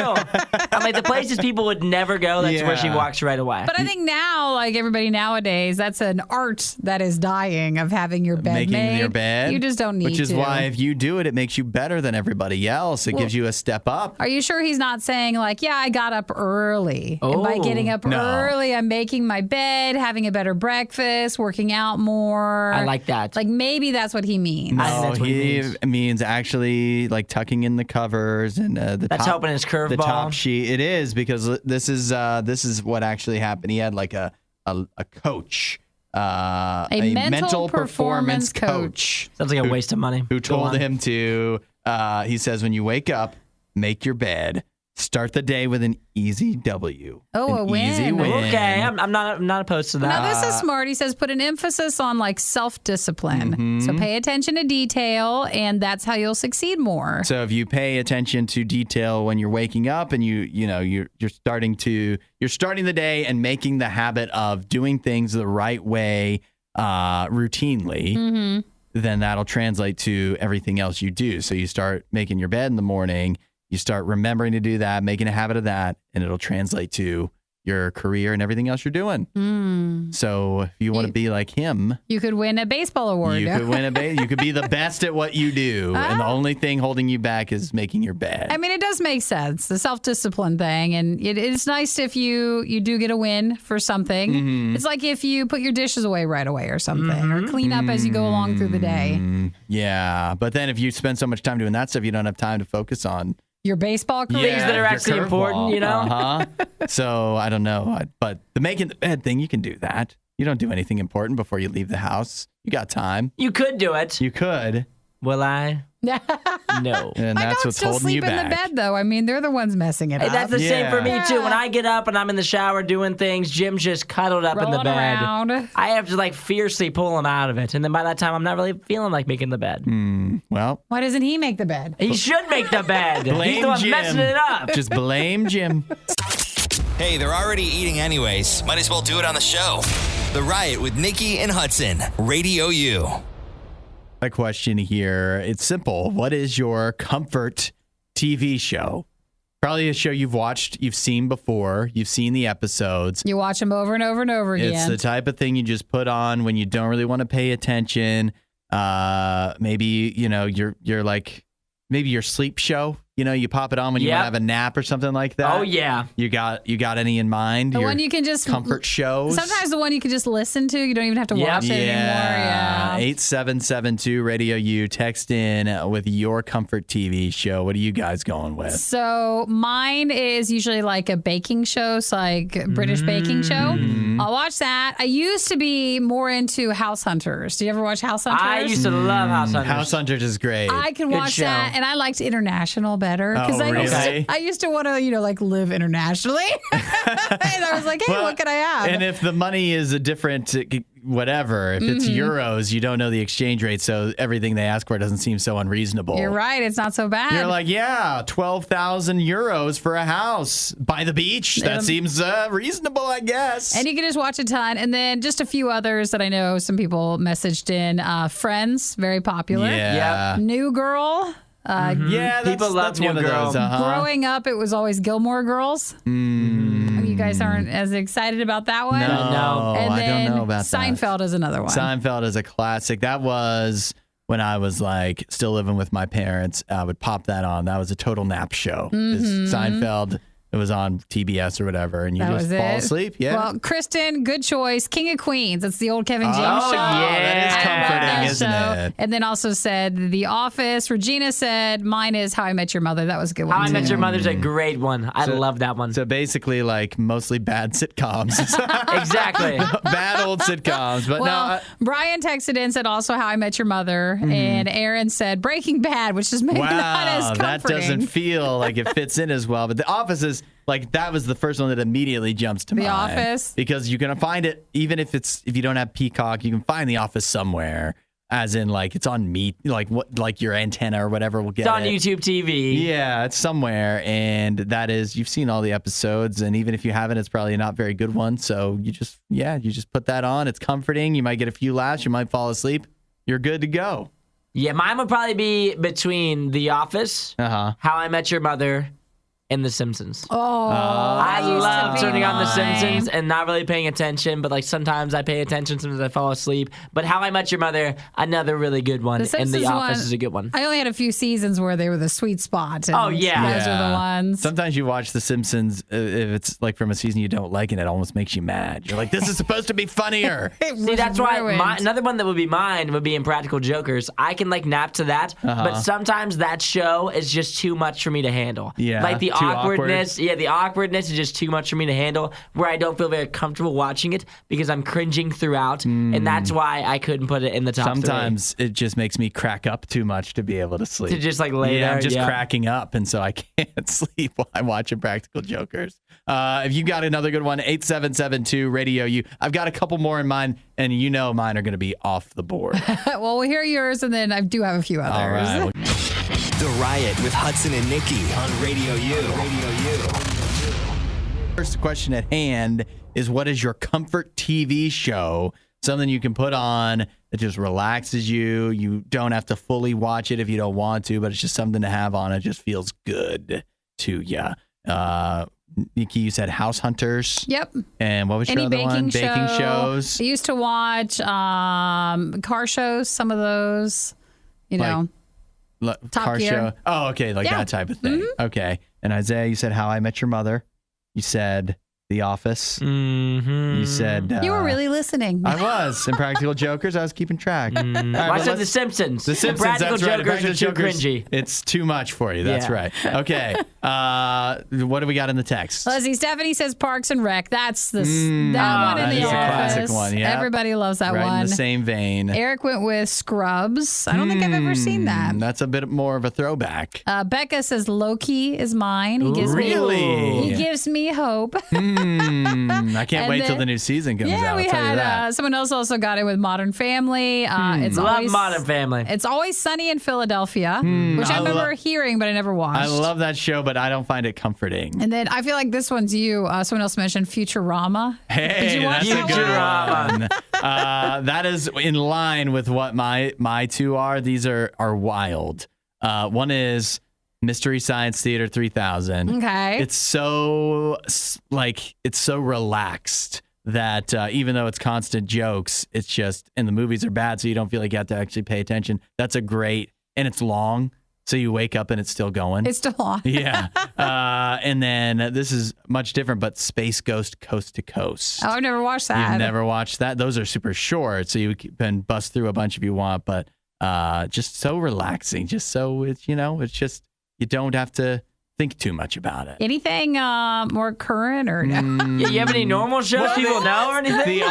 C: I'm like, the places people would never go, that's where she
A: Yeah.
C: walks right away.
B: But I think now, like everybody nowadays, that's an art that is dying of having your bed
A: Making
B: made.
A: your bed.
B: You just don't need to.
A: Which is why if you do it, it makes you better than everybody else. It gives you a step up.
B: Are you sure he's not saying like, yeah, I got up early. And by getting up
A: No.
B: early, I'm making my bed, having a better breakfast, working out more.
C: I like that.
B: Like maybe that's what he means.
C: I think
A: No,
C: that's what he
A: he means actually like tucking in the covers and the
C: That's
A: top,
C: helping his curveball.
A: the top sheet. It is because this is what actually happened. He had like a coach, a
B: mental performance coach.
C: Sounds like a waste of money.
A: who
C: Go
A: told
C: on.
A: him to. He says when you wake up, make your bed. Start the day with an easy W.
B: Oh, a
A: An
B: win.
A: Easy win.
C: Okay, I'm not opposed to that.
B: Now, this is smart. He says put an emphasis on like self-discipline.
A: Mm-hmm.
B: So pay attention to detail, and that's how you'll succeed more.
A: So if you pay attention to detail when you're waking up and you're starting the day and making the habit of doing things the right way routinely, then that'll translate to everything else you do. So you start making your bed in the morning, you start remembering to do that, making a habit of that, and it'll translate to your career and everything else you're doing. So if you want to be like him,
B: You could win a baseball award.
A: you could win you could be the best at what you do, and the only thing holding you back is making your bed.
B: I mean, it does make sense, the self-discipline thing. And it's nice if you do get a win for something.
A: Mm-hmm.
B: It's like if you put your dishes away right away or something, or clean up as you go along through the day.
A: Yeah, but then if you spend so much time doing that stuff, you don't have time to focus on
B: Your baseball career.
C: Things that are
A: your
C: actually important,
A: curveball.
C: you know?
A: So I don't know, but the making the bed thing, you can do that. You don't do anything important before you leave the house. You got time.
C: You could do it.
A: You could,
C: Will I? No.
A: and
B: My
A: that's
B: dogs
A: what's
B: still
A: holding you
B: sleep in
A: back.
B: the bed, though. I mean, they're the ones messing it
C: Hey,
B: up.
C: that's the same for me
A: Yeah.
C: too. When I get up and I'm in the shower doing things, Jim's just cuddled up in the
B: Rolling
C: bed.
B: around.
C: I have to like fiercely pull him out of it, and then by that time, I'm not really feeling like making the bed.
A: Well,
B: Why doesn't he make the bed?
C: He should make the bed. He's
A: blame
C: the one
A: Jim.
C: messing it up.
A: Just blame Jim.
D: Hey, they're already eating anyways. Might as well do it on the show. The Riot with Nikki and Hudson. Radio U.
A: A question here. It's simple. What is your comfort TV show? Probably a show you've watched, you've seen before, you've seen the episodes.
B: You watch them over and over and over again.
A: It's the type of thing you just put on when you don't really want to pay attention. Maybe, you're like, maybe your sleep show. You pop it on when you want to
C: Yep.
A: have a nap or something like that.
C: Oh yeah.
A: You got any in mind?
B: The
A: Your
B: one you can just
A: comfort shows?
B: Sometimes the one you can just listen to. You don't even have to
C: Yep.
B: watch it anymore. Yeah.
A: 8772 Radio U. Text in with your comfort TV show. What are you guys going with?
B: So mine is usually like a baking show, so like British baking show.
A: Mm-hmm.
B: I'll watch that. I used to be more into House Hunters. Do you ever watch House Hunters?
C: I used to love House Hunters.
A: House Hunters is great.
B: I can
C: Good
B: watch
C: show.
B: that, and I liked International better
A: Oh, really?
B: I used to want to, like live internationally, and I was like, hey,
A: Well,
B: what can I have?
A: And if the money is a different whatever, if it's euros, you don't know the exchange rate, so everything they ask for doesn't seem so unreasonable.
B: You're right; it's not so bad.
A: You're like, yeah, 12,000 euros for a house by the beach. That seems reasonable, I guess.
B: And you can just watch a ton. And then just a few others that I know some people messaged in. Friends, very popular.
A: yeah.
B: New Girl.
A: Yeah,
C: People love
A: that's
C: New
A: one of
C: Girl.
A: those.
B: Growing up, it was always Gilmore Girls. You guys aren't as excited about that one?
C: No.
B: And
A: I
B: then
A: don't know about
B: Seinfeld is another one.
A: Seinfeld is a classic. That was when I was like still living with my parents. I would pop that on. That was a total nap show. Seinfeld. It was on TBS or whatever, and you
B: That
A: just
B: was
A: fall
B: it?
A: asleep. Yeah.
B: Well, Kristen, good choice. King of Queens. It's the old Kevin James show.
A: That is
B: I love
A: comforting,
B: that
A: isn't
B: show.
A: it?
B: And then also said The Office. Regina said mine is How I Met Your Mother. That was a good one.
C: How I Met
B: too.
C: Your Mother's a great one. I love that one.
A: So basically, like mostly bad sitcoms.
C: Exactly.
A: Bad old sitcoms. But
B: Well, Brian texted in, said also How I Met Your Mother. And Aaron said Breaking Bad, which is maybe not as
A: wow, that
B: comforting.
A: doesn't feel like it fits in as well. But The Office is like that was the first one that immediately jumps to mind.
B: The Office?
A: Because you're gonna find it even if you don't have Peacock, you can find The Office somewhere. As in, like it's on like your antenna or whatever will get
C: It's on
A: it.
C: YouTube TV.
A: Yeah, it's somewhere, and that is you've seen all the episodes, and even if you haven't, it's probably a not very good one. So you just put that on. It's comforting. You might get a few laughs. You might fall asleep. You're good to go.
C: Yeah, mine would probably be between The Office, How I Met Your Mother, and The Simpsons.
B: Oh,
C: I
B: that used to
C: love
B: be
C: turning on The
B: mine.
C: Simpsons and not really paying attention, but like sometimes I pay attention, sometimes I fall asleep. But How I Met Your Mother, another really good one, and
B: Simpsons
C: The Office
B: one-
C: is a good one.
B: I only had a few seasons where they were the sweet spot. And
C: Oh, yeah.
B: Those are the ones.
A: Sometimes you watch The Simpsons if it's like from a season you don't like, and it almost makes you mad. You're like, this is supposed to be funnier.
C: See, that's why another one that would be mine would be Impractical Jokers. I can like nap to that, but sometimes that show is just too much for me to handle.
A: Yeah,
C: like the
A: too
C: awkwardness. Yeah, the awkwardness is just too much for me to handle, where I don't feel very comfortable watching it because I'm cringing throughout, and that's why I couldn't put it in the top
A: Sometimes it just makes me crack up too much to be able to sleep.
C: To just, like, lay there,
A: I'm just
C: yeah.
A: cracking up, and so I can't sleep while I'm watching Practical Jokers. If you got another good one, 8772 Radio U. I've got a couple more in mind, and you know mine are going to be off the board.
B: Well, we'll hear yours, and then I do have a few others.
A: All right.
D: The Riot with Hudson and Nikki on Radio U.
A: First question at hand is, what is your comfort TV show? Something you can put on that just relaxes you. You don't have to fully watch it if you don't want to, but it's just something to have on. It just feels good to you. Nikki, you said House Hunters.
B: Yep.
A: And what was your
B: Any
A: other one? Baking shows.
B: I used to watch car shows, some of those, Top
A: Car
B: Gear.
A: show. Oh, okay. Like
B: Yeah.
A: that type of thing. Okay. And Isaiah, you said How I Met Your Mother. You said The Office.
C: Mm-hmm.
A: You said...
B: You were really listening.
A: I was. In Practical Jokers, I was keeping track. All right,
C: I
A: but
C: said
A: let's-
C: The Simpsons.
A: The Simpsons,
C: Practical
A: that's right.
C: Jokers
A: Practical
C: are too
A: Jokers,
C: cringy.
A: It's too much for you. That's
C: Yeah.
A: right. Okay. What do we got in the text?
B: Let's see. Stephanie says Parks and Rec. That's that one in
A: that
B: the
A: is a
B: office.
A: classic one, yeah.
B: Everybody loves that
A: Right
B: one.
A: in the same vein.
B: Eric went with Scrubs. I don't think I've ever seen that.
A: That's a bit more of a throwback.
B: Becca says Loki is mine. He gives
A: Really?
B: He gives me hope.
A: I can't
B: And
A: wait till
B: then-
A: the new season comes
B: Yeah,
A: out.
B: we
A: I'll tell you
B: had
A: that.
B: someone else also got it with Modern Family. It's
C: Love
B: always
C: Modern Family.
B: It's Always Sunny in Philadelphia, which I remember hearing but I never watched.
A: I love that show, but I don't find it comforting.
B: And then I feel like this one's you. Someone else mentioned Futurama.
A: Hey,
B: Did you watch
A: that's a
B: that
A: good one. That is in line with what my two are. These are wild. One is Mystery Science Theater 3000.
B: Okay.
A: It's so relaxed that even though it's constant jokes, it's just, and the movies are bad, so you don't feel like you have to actually pay attention. That's a great, and it's long, so you wake up and it's still going.
B: It's still on.
A: Yeah. And then this is much different, but Space Ghost Coast to Coast.
B: Oh, I've never watched that.
A: You've never watched that? Those are super short, so you can bust through a bunch if you want, but just so relaxing. Just so it's just, you don't have to think too much about it.
B: Anything more current or no?
C: Yeah, you have any normal shows people know or anything?
A: The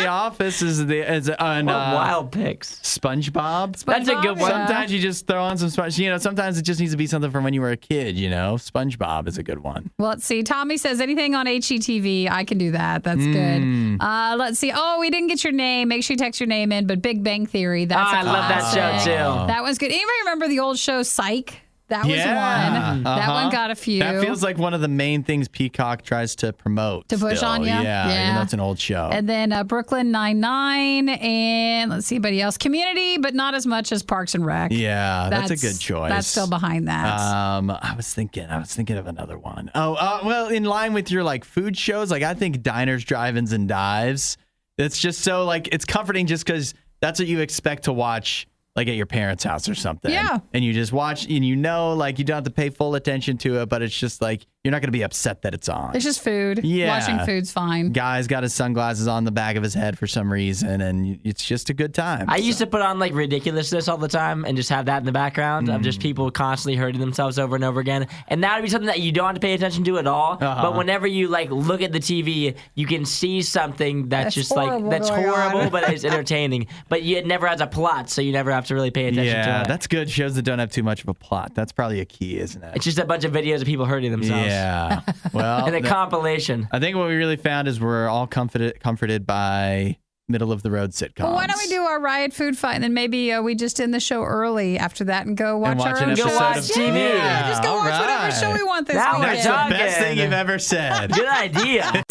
A: Office is on
C: What wild picks.
A: SpongeBob.
C: That's a good one.
A: Sometimes you just throw on some SpongeBob. Sometimes it just needs to be something from when you were a kid. SpongeBob is a good one.
B: Well, let's see. Tommy says anything on HGTV. I can do that. That's good. Let's see. Oh, we didn't get your name. Make sure you text your name in. But Big Bang Theory. That's
C: I love that show
B: classic.
C: too.
B: That was good. Anybody remember the old show Psych? That was one. That one got a few.
A: That feels like one of the main things Peacock tries to promote.
B: To push
A: still.
B: on you?
A: Yeah, even though it's an old show.
B: And then Brooklyn Nine-Nine, and let's see, anybody else? Community, but not as much as Parks and Rec.
A: Yeah, that's a good choice.
B: That's still behind that.
A: I was thinking of another one. Well, in line with your like food shows, like I think Diners, Drive-Ins, and Dives. It's just so like it's comforting just because that's what you expect to watch. Like at your parents' house or something.
B: Yeah.
A: And you just watch and you know, like you don't have to pay full attention to it, but it's just like you're not going to be upset that it's on.
B: It's just food.
A: Yeah.
B: Watching food's fine.
A: Guy's got his sunglasses on the back of his head for some reason, and it's just a good time.
C: I used to put on like ridiculousness all the time and just have that in the background of just people constantly hurting themselves over and over again. And that would be something that you don't have to pay attention to at all. But whenever you like look at the TV, you can see something that's just like that's horrible, but it's entertaining. But it never has a plot, so you never have to really pay attention to it.
A: Yeah, that's good. Shows that don't have too much of a plot. That's probably a key, isn't it?
C: It's just a bunch of videos of people hurting themselves.
A: Yeah. Well,
C: and a compilation.
A: I think what we really found is we're all comforted by middle of the road sitcoms.
B: Well, why don't we do our Riot Food Fight, and then maybe we just end the show early after that and go watch our own
A: an
B: show.
A: episode
C: watch
A: of
C: TV.
B: Yeah, just go
A: all
B: watch whatever
A: right.
B: show we want this
C: Now we're
B: weekend.
A: That's the
C: talking.
A: best thing you've ever said.
C: Good idea.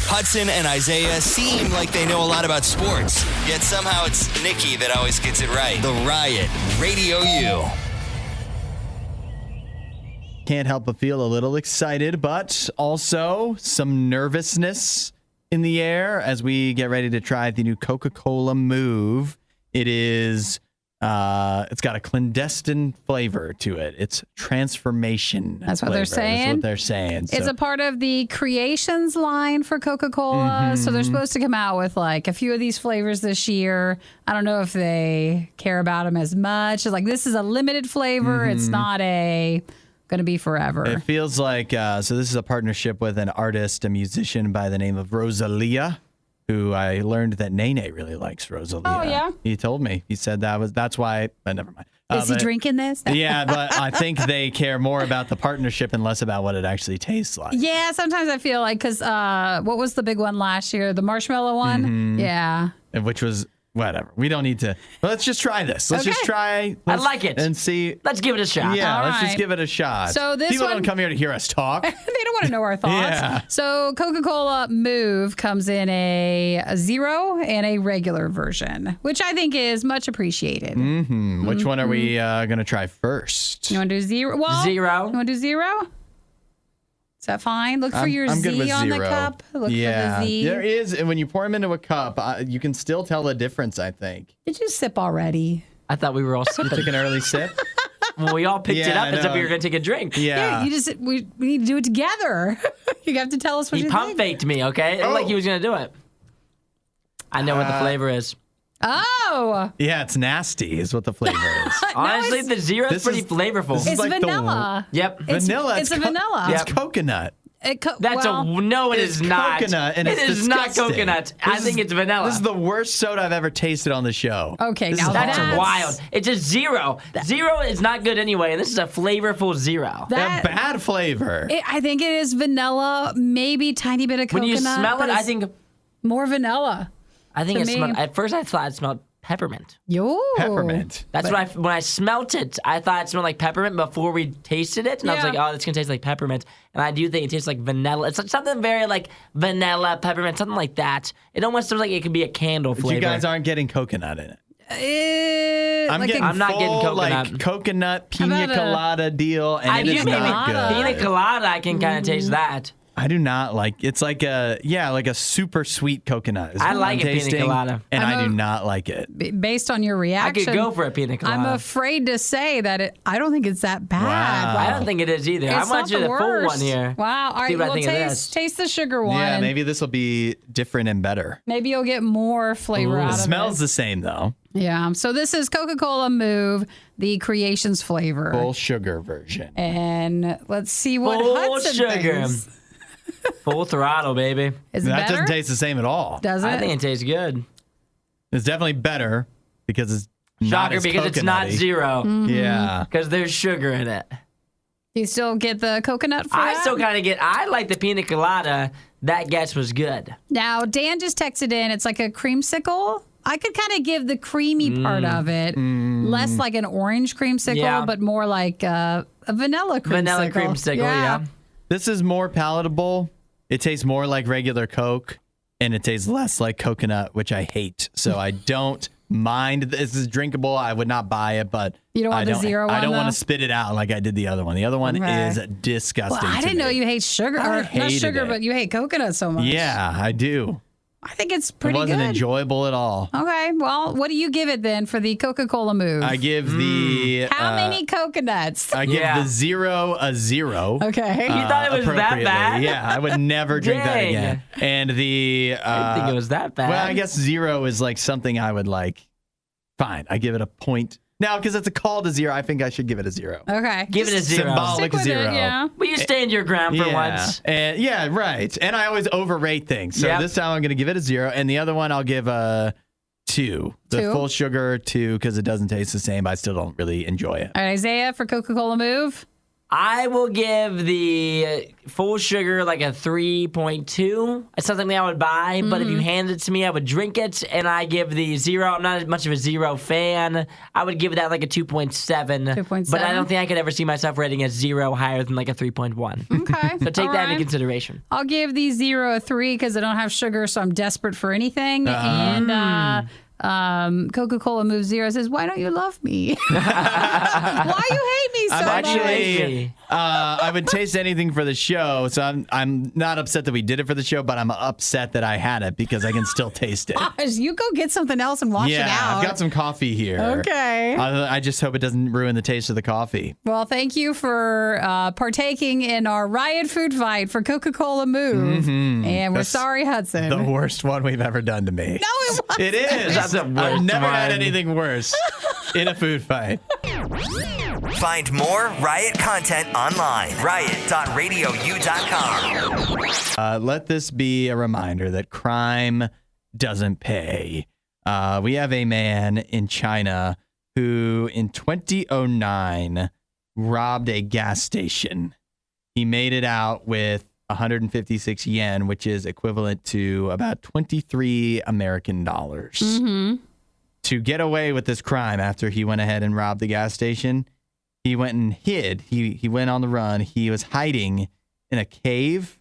D: Hudson and Isaiah seem like they know a lot about sports, yet somehow it's Nikki that always gets it right. The Riot, Radio U.
A: Can't help but feel a little excited, but also some nervousness in the air as we get ready to try the new Coca-Cola Move. It is, it's got a clandestine flavor to it. It's transformation.
B: That's what
A: flavor.
B: they're saying?
A: That's what they're saying.
B: It's a part of the Creations line for Coca-Cola. So they're supposed to come out with like a few of these flavors this year. I don't know if they care about them as much. It's like this is a limited flavor. It's not going to be forever.
A: It feels like, so this is a partnership with an artist, a musician by the name of Rosalia, who I learned that Nene really likes Rosalia.
B: Oh, yeah?
A: He told me. He said that's why, but never mind.
B: Is he drinking this?
A: Yeah, but I think they care more about the partnership and less about what it actually tastes like.
B: Yeah, sometimes I feel like, because what was the big one last year? The marshmallow one? Yeah.
A: Which was, whatever. We don't need to, but let's just try this. Let's just try.
C: I like it.
A: And see.
C: Let's give it a shot.
A: Yeah,
B: All
A: let's just
B: right.
A: give it a shot.
B: So this
A: People
B: one-
A: don't come here to hear us talk.
B: They don't want to know our thoughts.
A: Yeah.
B: So Coca-Cola Move comes in a zero and a regular version, which I think is much appreciated.
A: Which one are we going to try first?
B: You want to do zero? Well,
C: Zero.
B: You want to do zero? Is that fine? Look for your
A: I'm good with
B: Z on the
A: zero.
B: cup. Look for the Z.
A: There is, and when you pour them into a cup, you can still tell the difference, I think.
B: Did you sip already?
C: I thought we were all sipping.
A: Take an early sip.
C: Well, we all picked it
A: Yeah,
C: up
A: I
C: as if we
A: know.
C: were going to take a drink.
A: Yeah.
B: We need to do it together. You have to tell us what
C: He
B: you
C: pump
B: think.
C: faked me, okay? It looked like he was going to do it. I know what the flavor is.
B: Oh,
A: Yeah, it's nasty is what the flavor is.
C: Honestly,
B: it's-
C: the zero is
A: This
C: pretty
A: is-
C: flavor-ful.
A: this is
B: it's
A: like the-
B: vanilla.
C: Yep.
A: Vanilla.
B: It's a vanilla.
A: It's coconut.
C: That's no, it
A: It's
C: is not.
A: coconut, and
C: it
A: it's
C: is not
A: disgusting.
C: coconut. I think it's vanilla.
A: This is the worst soda I've ever tasted on the show.
B: Okay,
A: This
B: now
A: is
C: That's
A: horrible.
C: wild. It's a zero. Zero is not good anyway, and this is a flavorful zero.
A: A bad flavor.
B: I think it is vanilla, maybe tiny bit of
C: When
B: coconut.
C: you smell
B: but
C: it, I
B: it's
C: think
B: more vanilla.
C: it
B: to
C: smelled.
B: me-
C: At first, I thought it smelled peppermint.
B: Yo,
A: Peppermint.
C: That's when I smelt it, I thought it smelled like peppermint before we tasted it, and I was
B: Yeah.
C: like, "Oh, it's gonna taste like peppermint." And I do think it tastes like vanilla. It's like something very like vanilla, peppermint, something like that. It almost seems like it could be a candle flavor.
A: You guys aren't getting coconut in it.
B: I'm
C: I'm not getting
A: full,
C: coconut.
A: like coconut pina
B: about a-
A: colada deal, and
C: I
A: it
C: do
A: is
C: maybe
A: not good.
C: pina colada. I can kind of taste that.
A: I do not like. It's like like a super sweet coconut. Is
C: I
A: what
C: like
A: I'm
C: a pina
A: tasting,
C: colada.
A: and
B: I'm
A: I do
B: a-
A: not like it.
B: based on your
C: I
B: reaction.
C: could go for a pina colada.
B: I'm afraid to say that I don't think it's that bad.
A: Wow.
C: I don't think it is either.
B: It's
C: I want
B: not
C: you
B: the
C: the full
B: worst.
C: one here.
B: Wow. All right.
C: See what I
B: Well,
C: think of this.
B: taste the sugar one.
A: Yeah, maybe this will be different and better.
B: Maybe you'll get more flavor out
A: It
B: of
A: smells
B: it.
A: the same though.
B: Yeah. So this is Coca-Cola Move, the Creations flavor.
A: Full sugar version.
B: And let's see what
C: Full
B: Hudson
C: sugar.
B: thinks.
C: Full throttle, baby.
B: Is it
A: That
B: better?
A: doesn't taste the same at all.
B: Does it?
C: I think it tastes good.
A: It's definitely better because it's not
C: Shocker,
A: as
C: because it's not
A: coconutty.
C: zero.
B: Mm-hmm.
A: Yeah.
C: Because there's sugar in it.
B: You still get the coconut for
C: I
B: that?
C: still kind of I like the pina colada. That guess was good.
B: Now, Dan just texted in. It's like a creamsicle. I could kind of give the creamy part of it less like an orange creamsicle, but more like a vanilla creamsicle.
C: Vanilla creamsicle, yeah.
A: This is more palatable. It tastes more like regular Coke, and it tastes less like coconut, which I hate. So I don't mind. This is drinkable. I would not buy it, but
B: you don't want the zero one,
A: I don't
B: though?
A: want to spit it out like I did the other one. The other one is disgusting.
B: Well, I didn't know you hate sugar. Or not sugar, but you hate coconut so much.
A: Yeah, I do.
B: I think it's pretty good.
A: It wasn't enjoyable at all.
B: Okay, well, what do you give it then for the Coca-Cola move?
A: I give the...
B: How many coconuts?
A: I give the 0 a 0.
B: Okay.
C: You thought it was that bad?
A: Yeah, I would never drink that again. And the...
C: I didn't think it was that bad.
A: Well, I guess 0 is like something I would like. Fine, I give it a point. Now, because it's a call to 0, I think I should give it a 0.
B: Okay.
C: Give it a 0.
A: Symbolic
B: Stick with
A: 0.
B: it, yeah.
C: Will you stand your ground for once?
A: And, yeah, right. And I always overrate things. So this time I'm going to give it a 0. And the other one I'll give a 2. The full sugar 2 because it doesn't taste the same. I still don't really enjoy it.
B: All right, Isaiah, for Coca-Cola move?
C: I will give the full sugar like a 3.2. It's something I would buy, but if you hand it to me, I would drink it. And I give the 0. I'm not much of a 0 fan. I would give that like a 2.7.
B: 2.7.
C: But I don't think I could ever see myself rating a 0 higher than like a 3.1.
B: Okay.
C: So take that into consideration.
B: I'll give the 0 a 3 because I don't have sugar, so I'm desperate for anything. And Coca-Cola Move 0 says, why don't you love me? Why you hate me so much?
A: I would taste anything for the show, so I'm not upset that we did it for the show, but I'm upset that I had it because I can still taste it.
B: Gosh, you go get something else and wash it out.
A: Yeah, I've got some coffee here.
B: Okay.
A: I just hope it doesn't ruin the taste of the coffee.
B: Well, thank you for partaking in our Riot Food Fight for Coca-Cola Move. And we're sorry, Hudson.
A: The worst one we've ever done to me.
B: No, it wasn't.
A: It is.
C: That's the worst
A: I've never had
C: one.
A: anything worse in a food fight.
D: Find more Riot content online. Riot.radiou.com.
A: Let this be a reminder that crime doesn't pay. We have a man in China who, in 2009, robbed a gas station. He made it out with 156 yen, which is equivalent to about 23 American dollars. To get away with this crime after he went ahead and robbed the gas station, he went and hid. He went on the run. He was hiding in a cave,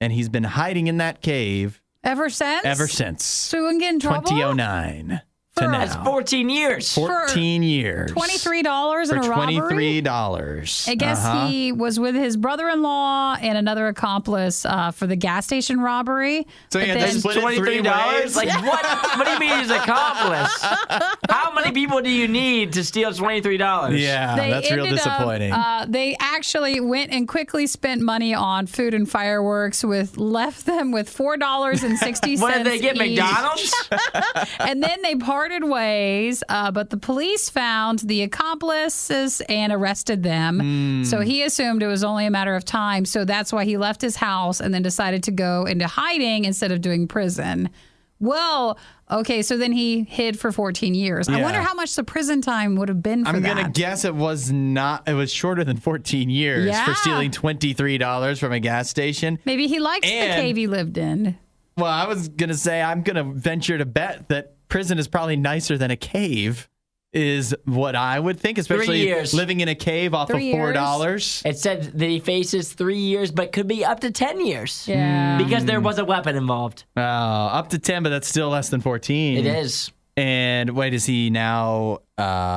A: and he's been hiding in that cave
B: Ever since?
A: So
B: he wouldn't get in trouble?
A: 2009 to now.
C: That's 14 years.
A: 14 years.
B: $23 in a robbery?
A: $23.
B: I guess he was with his brother-in-law and another accomplice for the gas station robbery.
A: So
B: But
A: yeah,
B: then-
A: they split it 3
C: $23?
A: ways.
C: Like, what? What do you mean he's an accomplice? How many people do you need to steal $23?
A: Yeah,
B: They
A: that's real
B: ended up,
A: disappointing.
B: they actually went and quickly spent money on food and fireworks, left them with $4.60.
C: What did they get,
B: each.
C: McDonald's?
B: And then they parted ways, but the police found the accomplices and arrested them. So he assumed it was only a matter of time. So that's why he left his house and then decided to go into hiding instead of doing prison. Well, okay, so then he hid for 14 years. I
A: Yeah.
B: wonder how much the prison time would have been for
A: I'm
B: that.
A: going to guess it was shorter than 14 years
B: Yeah.
A: for stealing $23 from a gas station.
B: Maybe he liked the
A: And-
B: cave he lived in.
A: Well, I was going to say, I'm going to venture to bet that prison is probably nicer than a cave, is what I would think, especially
C: 3 years.
A: living in a cave off
B: 3
A: of $4.
C: It said that he faces 3 years, but could be up to 10 years.
B: Yeah.
C: Because there was a weapon involved.
A: Up to 10, but that's still less than 14.
C: It is.
A: And wait, is he now...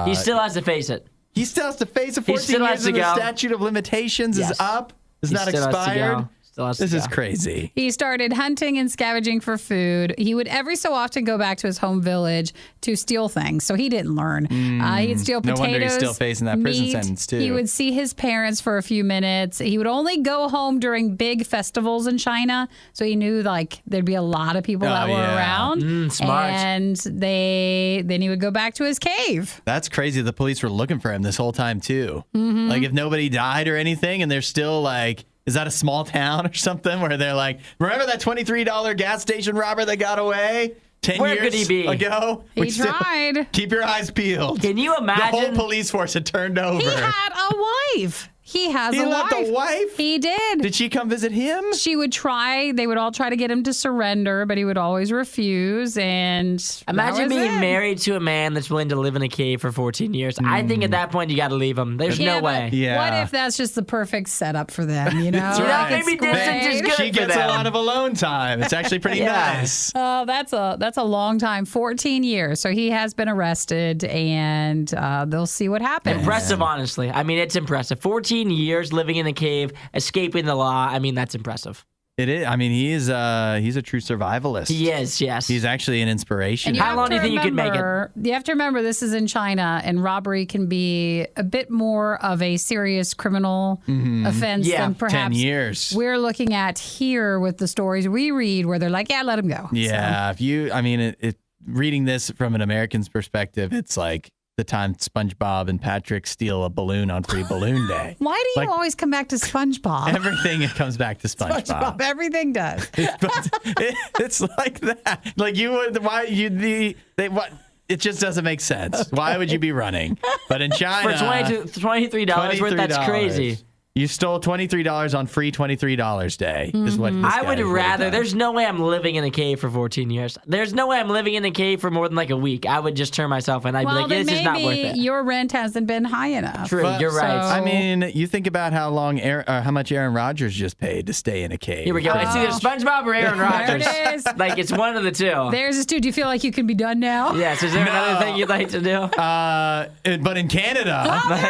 C: He still has to face it.
A: He still has to face a
C: He
A: 14
C: still
A: years
C: has to
A: and the
C: go.
A: statute of limitations is
C: Yes.
A: up? Is
C: He
A: not
C: still has to
A: expired?
C: go. Still has to
A: This is
C: go.
A: crazy.
B: He started hunting and scavenging for food. He would every so often go back to his home village to steal things, so he didn't learn. He'd steal
A: No
B: potatoes.
A: wonder he's still facing that prison
B: meat.
A: sentence, too.
B: He would see his parents for a few minutes. He would only go home during big festivals in China, so he knew like there'd be a lot of people that were
A: yeah.
B: around.
C: Smart.
B: And then he would go back to his cave.
A: That's crazy. The police were looking for him this whole time, too. Like, if nobody died or anything, and they're still like... Is that a small town or something where they're like, remember that $23 gas station robber that got away 10
C: Where
A: years
C: could he be?
A: ago?
B: He tried.
A: Keep your eyes peeled.
C: Can you
A: The whole
C: imagine?
A: police force had turned over.
B: He had a wife. He has
A: He
B: a
A: left
B: wife.
A: a wife?
B: He did.
A: Did she come visit him?
B: They would all try to get him to surrender, but he would always refuse. And
C: Imagine being married to a man that's willing to live in a cave for 14 years. I think at that point you got to leave him. There's no way.
A: Yeah.
B: What if that's just the perfect setup for them, you know?
A: right.
C: Maybe distance is good
A: She
C: for
A: gets
C: them.
A: a lot of alone time. It's actually pretty nice.
B: Oh, that's a long time, 14 years. So he has been arrested, and they'll see what happens.
C: Impressive, honestly. I mean, it's impressive. 14 years living in a cave, escaping the law. I mean, that's impressive.
A: It is. I mean, he's a true survivalist.
C: He is, yes.
A: He's actually an inspiration.
B: And
C: How long do you think you could make it?
B: You have to remember this is in China, and robbery can be a bit more of a serious criminal offense
C: Yeah,
B: than perhaps
A: 10 years.
B: we're looking at here with the stories we read, where they're like, "Yeah, let him go."
A: Yeah. Reading this from an American's perspective, it's like the time SpongeBob and Patrick steal a balloon on Free Balloon Day.
B: Why do you always come back to SpongeBob?
A: Everything comes back to SpongeBob.
B: Everything does.
A: It's like that. Like you would. What? It just doesn't make sense. Why would you be running? But in China,
C: For $23 worth, that's crazy.
A: You stole $23 on Free $23 Day. Is what this
C: I
A: guy
C: would
A: is
C: rather.
A: done.
C: There's no way I'm living in a cave for 14 years. There's no way I'm living in a cave for more than like a week. I would just turn myself in. I'd be like,
B: then
C: this is not worth
B: maybe
C: it.
B: your rent hasn't been high enough.
C: True, you're right.
B: So-
A: I mean, you think about how much Aaron Rodgers just paid to stay in a cave.
C: Here we go. It's either SpongeBob or Aaron Rodgers.
B: There it is.
C: Like, it's one of the two.
B: There's this dude. Do you feel like you can be done now?
C: Yes, is there another thing you'd like to do?
A: But in Canada,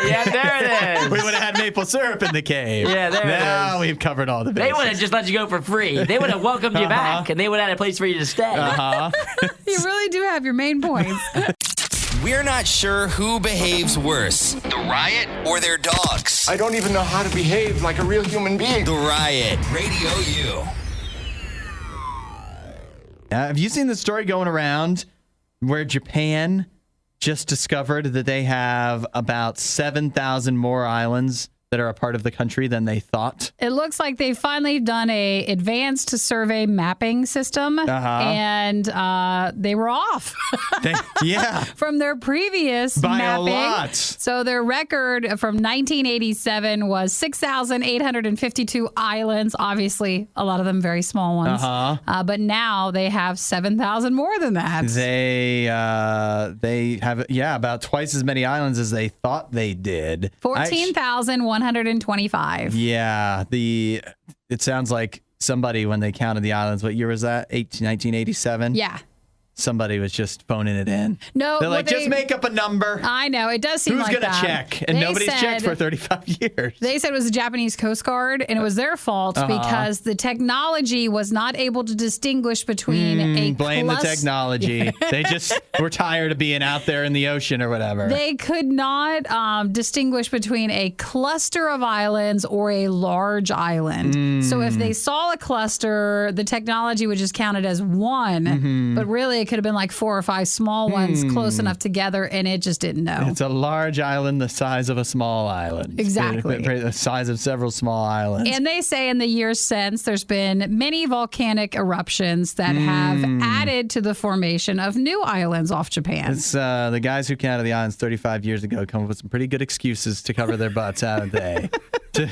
C: Yeah, there it is.
A: we would have had maple syrup in the cave.
C: Yeah, there it
A: now
C: is.
A: we've covered all the
C: They
A: bases.
C: would have just let you go for free. They would have welcomed you back, and they would have had a place for you to stay.
B: You really do have your main points.
D: We're not sure who behaves worse, the Riot or their dogs.
F: I don't even know how to behave like a real human being.
D: The Riot, Radio U.
A: Have you seen the story going around where Japan just discovered that they have about 7,000 more islands that are a part of the country than they thought?
B: It looks like they've finally done a advanced survey mapping system, and they were off
A: Yeah.
B: from their previous
A: By
B: mapping.
A: a lot.
B: So their record from 1987 was 6,852 islands. Obviously, a lot of them very small ones. But now they have 7,000 more than that.
A: They have about twice as many islands as they thought they did.
B: 14,125.
A: It sounds like somebody, when they counted the islands, what year was that? 1987?
B: Yeah.
A: Somebody was just phoning it in.
B: No,
A: They're like, just make up a number.
B: I know. It does seem
A: Who's
B: like
A: going to
B: that.
A: check? And
B: They
A: nobody's checked
B: said-
A: for 35 years.
B: They said it was the Japanese Coast Guard, and it was their fault because the technology was not able to distinguish between a
A: Blame the technology. They just were tired of being out there in the ocean or whatever.
B: They could not distinguish between a cluster of islands or a large island. So if they saw a cluster, the technology would just count it as one, but really it could have been like 4 or 5 small ones close enough together, and it just didn't know.
A: It's a large island the size of a small island.
B: Exactly.
A: The size of several small islands.
B: And they say in the years since, there's been many volcanic eruptions that have added to the formation of new islands off Japan.
A: It's, the guys who counted the islands 35 years ago come up with some pretty good excuses to cover their butts, haven't they? Do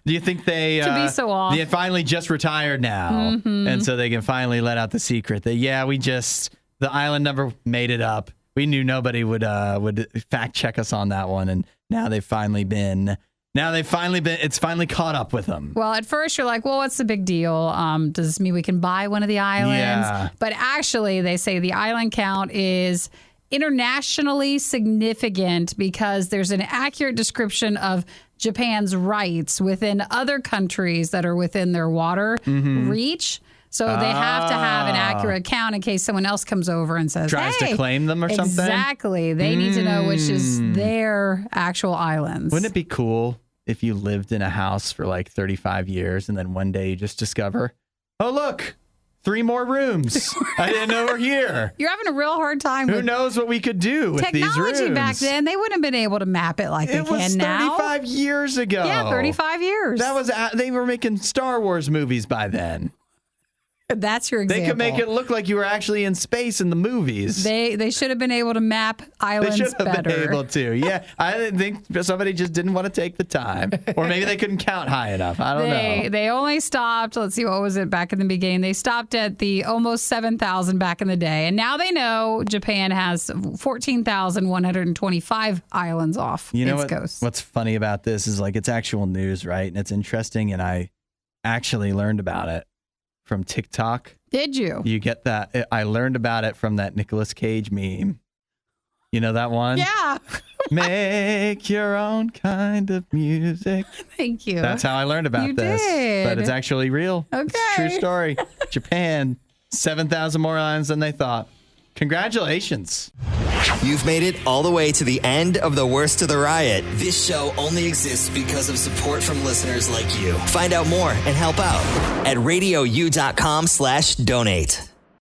A: you think they
B: To be so off.
A: They finally just retired now, and so they can finally let out the secret that the island number made it up. We knew nobody would fact check us on that one, and now they've finally been. It's finally caught up with them.
B: Well, at first you're like, well, what's the big deal? Does this mean we can buy one of the islands?
A: Yeah.
B: But actually, they say the island count is internationally significant because there's an accurate description of Japan's rights within other countries that are within their water reach. So they have to have an accurate count in case someone else comes over and says,
A: Tries to
B: hey,
A: claim them or something?
B: Exactly. They need to know which is their actual islands.
A: Wouldn't it be cool if you lived in a house for like 35 years and then one day you just discover, oh, look, 3 more rooms. I didn't know we're here.
B: You're having a real hard time
A: Who
B: with
A: knows what we could do with these rooms?
B: technology back then. They wouldn't have been able to map it like they
A: It was
B: can now.
A: 35 years ago.
B: Yeah, 35 years.
A: They were making Star Wars movies by then.
B: That's your example.
A: They could make it look like you were actually in space in the movies.
B: They should have been able to map islands
A: They should have
B: better.
A: been able to. Yeah, I think somebody just didn't want to take the time, or maybe they couldn't count high enough. I don't know.
B: They only stopped. Let's see, what was it back in the beginning? They stopped at the almost 7,000 back in the day, and now they know Japan has 14,125 islands off
A: You know
B: its coast.
A: what's funny about this is like it's actual news, right? And it's interesting, and I actually learned about it from TikTok.
B: Did you?
A: You get that? I learned about it from that Nicolas Cage meme. You know that one?
B: Yeah.
A: Make your own kind of music.
B: Thank you.
A: That's how I learned about
B: You
A: this.
B: did.
A: But it's actually real.
B: Okay.
A: It's a true story. Japan, 7,000 more islands than they thought. Congratulations.
D: You've made it all the way to the end of the Worst of the Riot. This show only exists because of support from listeners like you. Find out more and help out at RadioU.com/donate.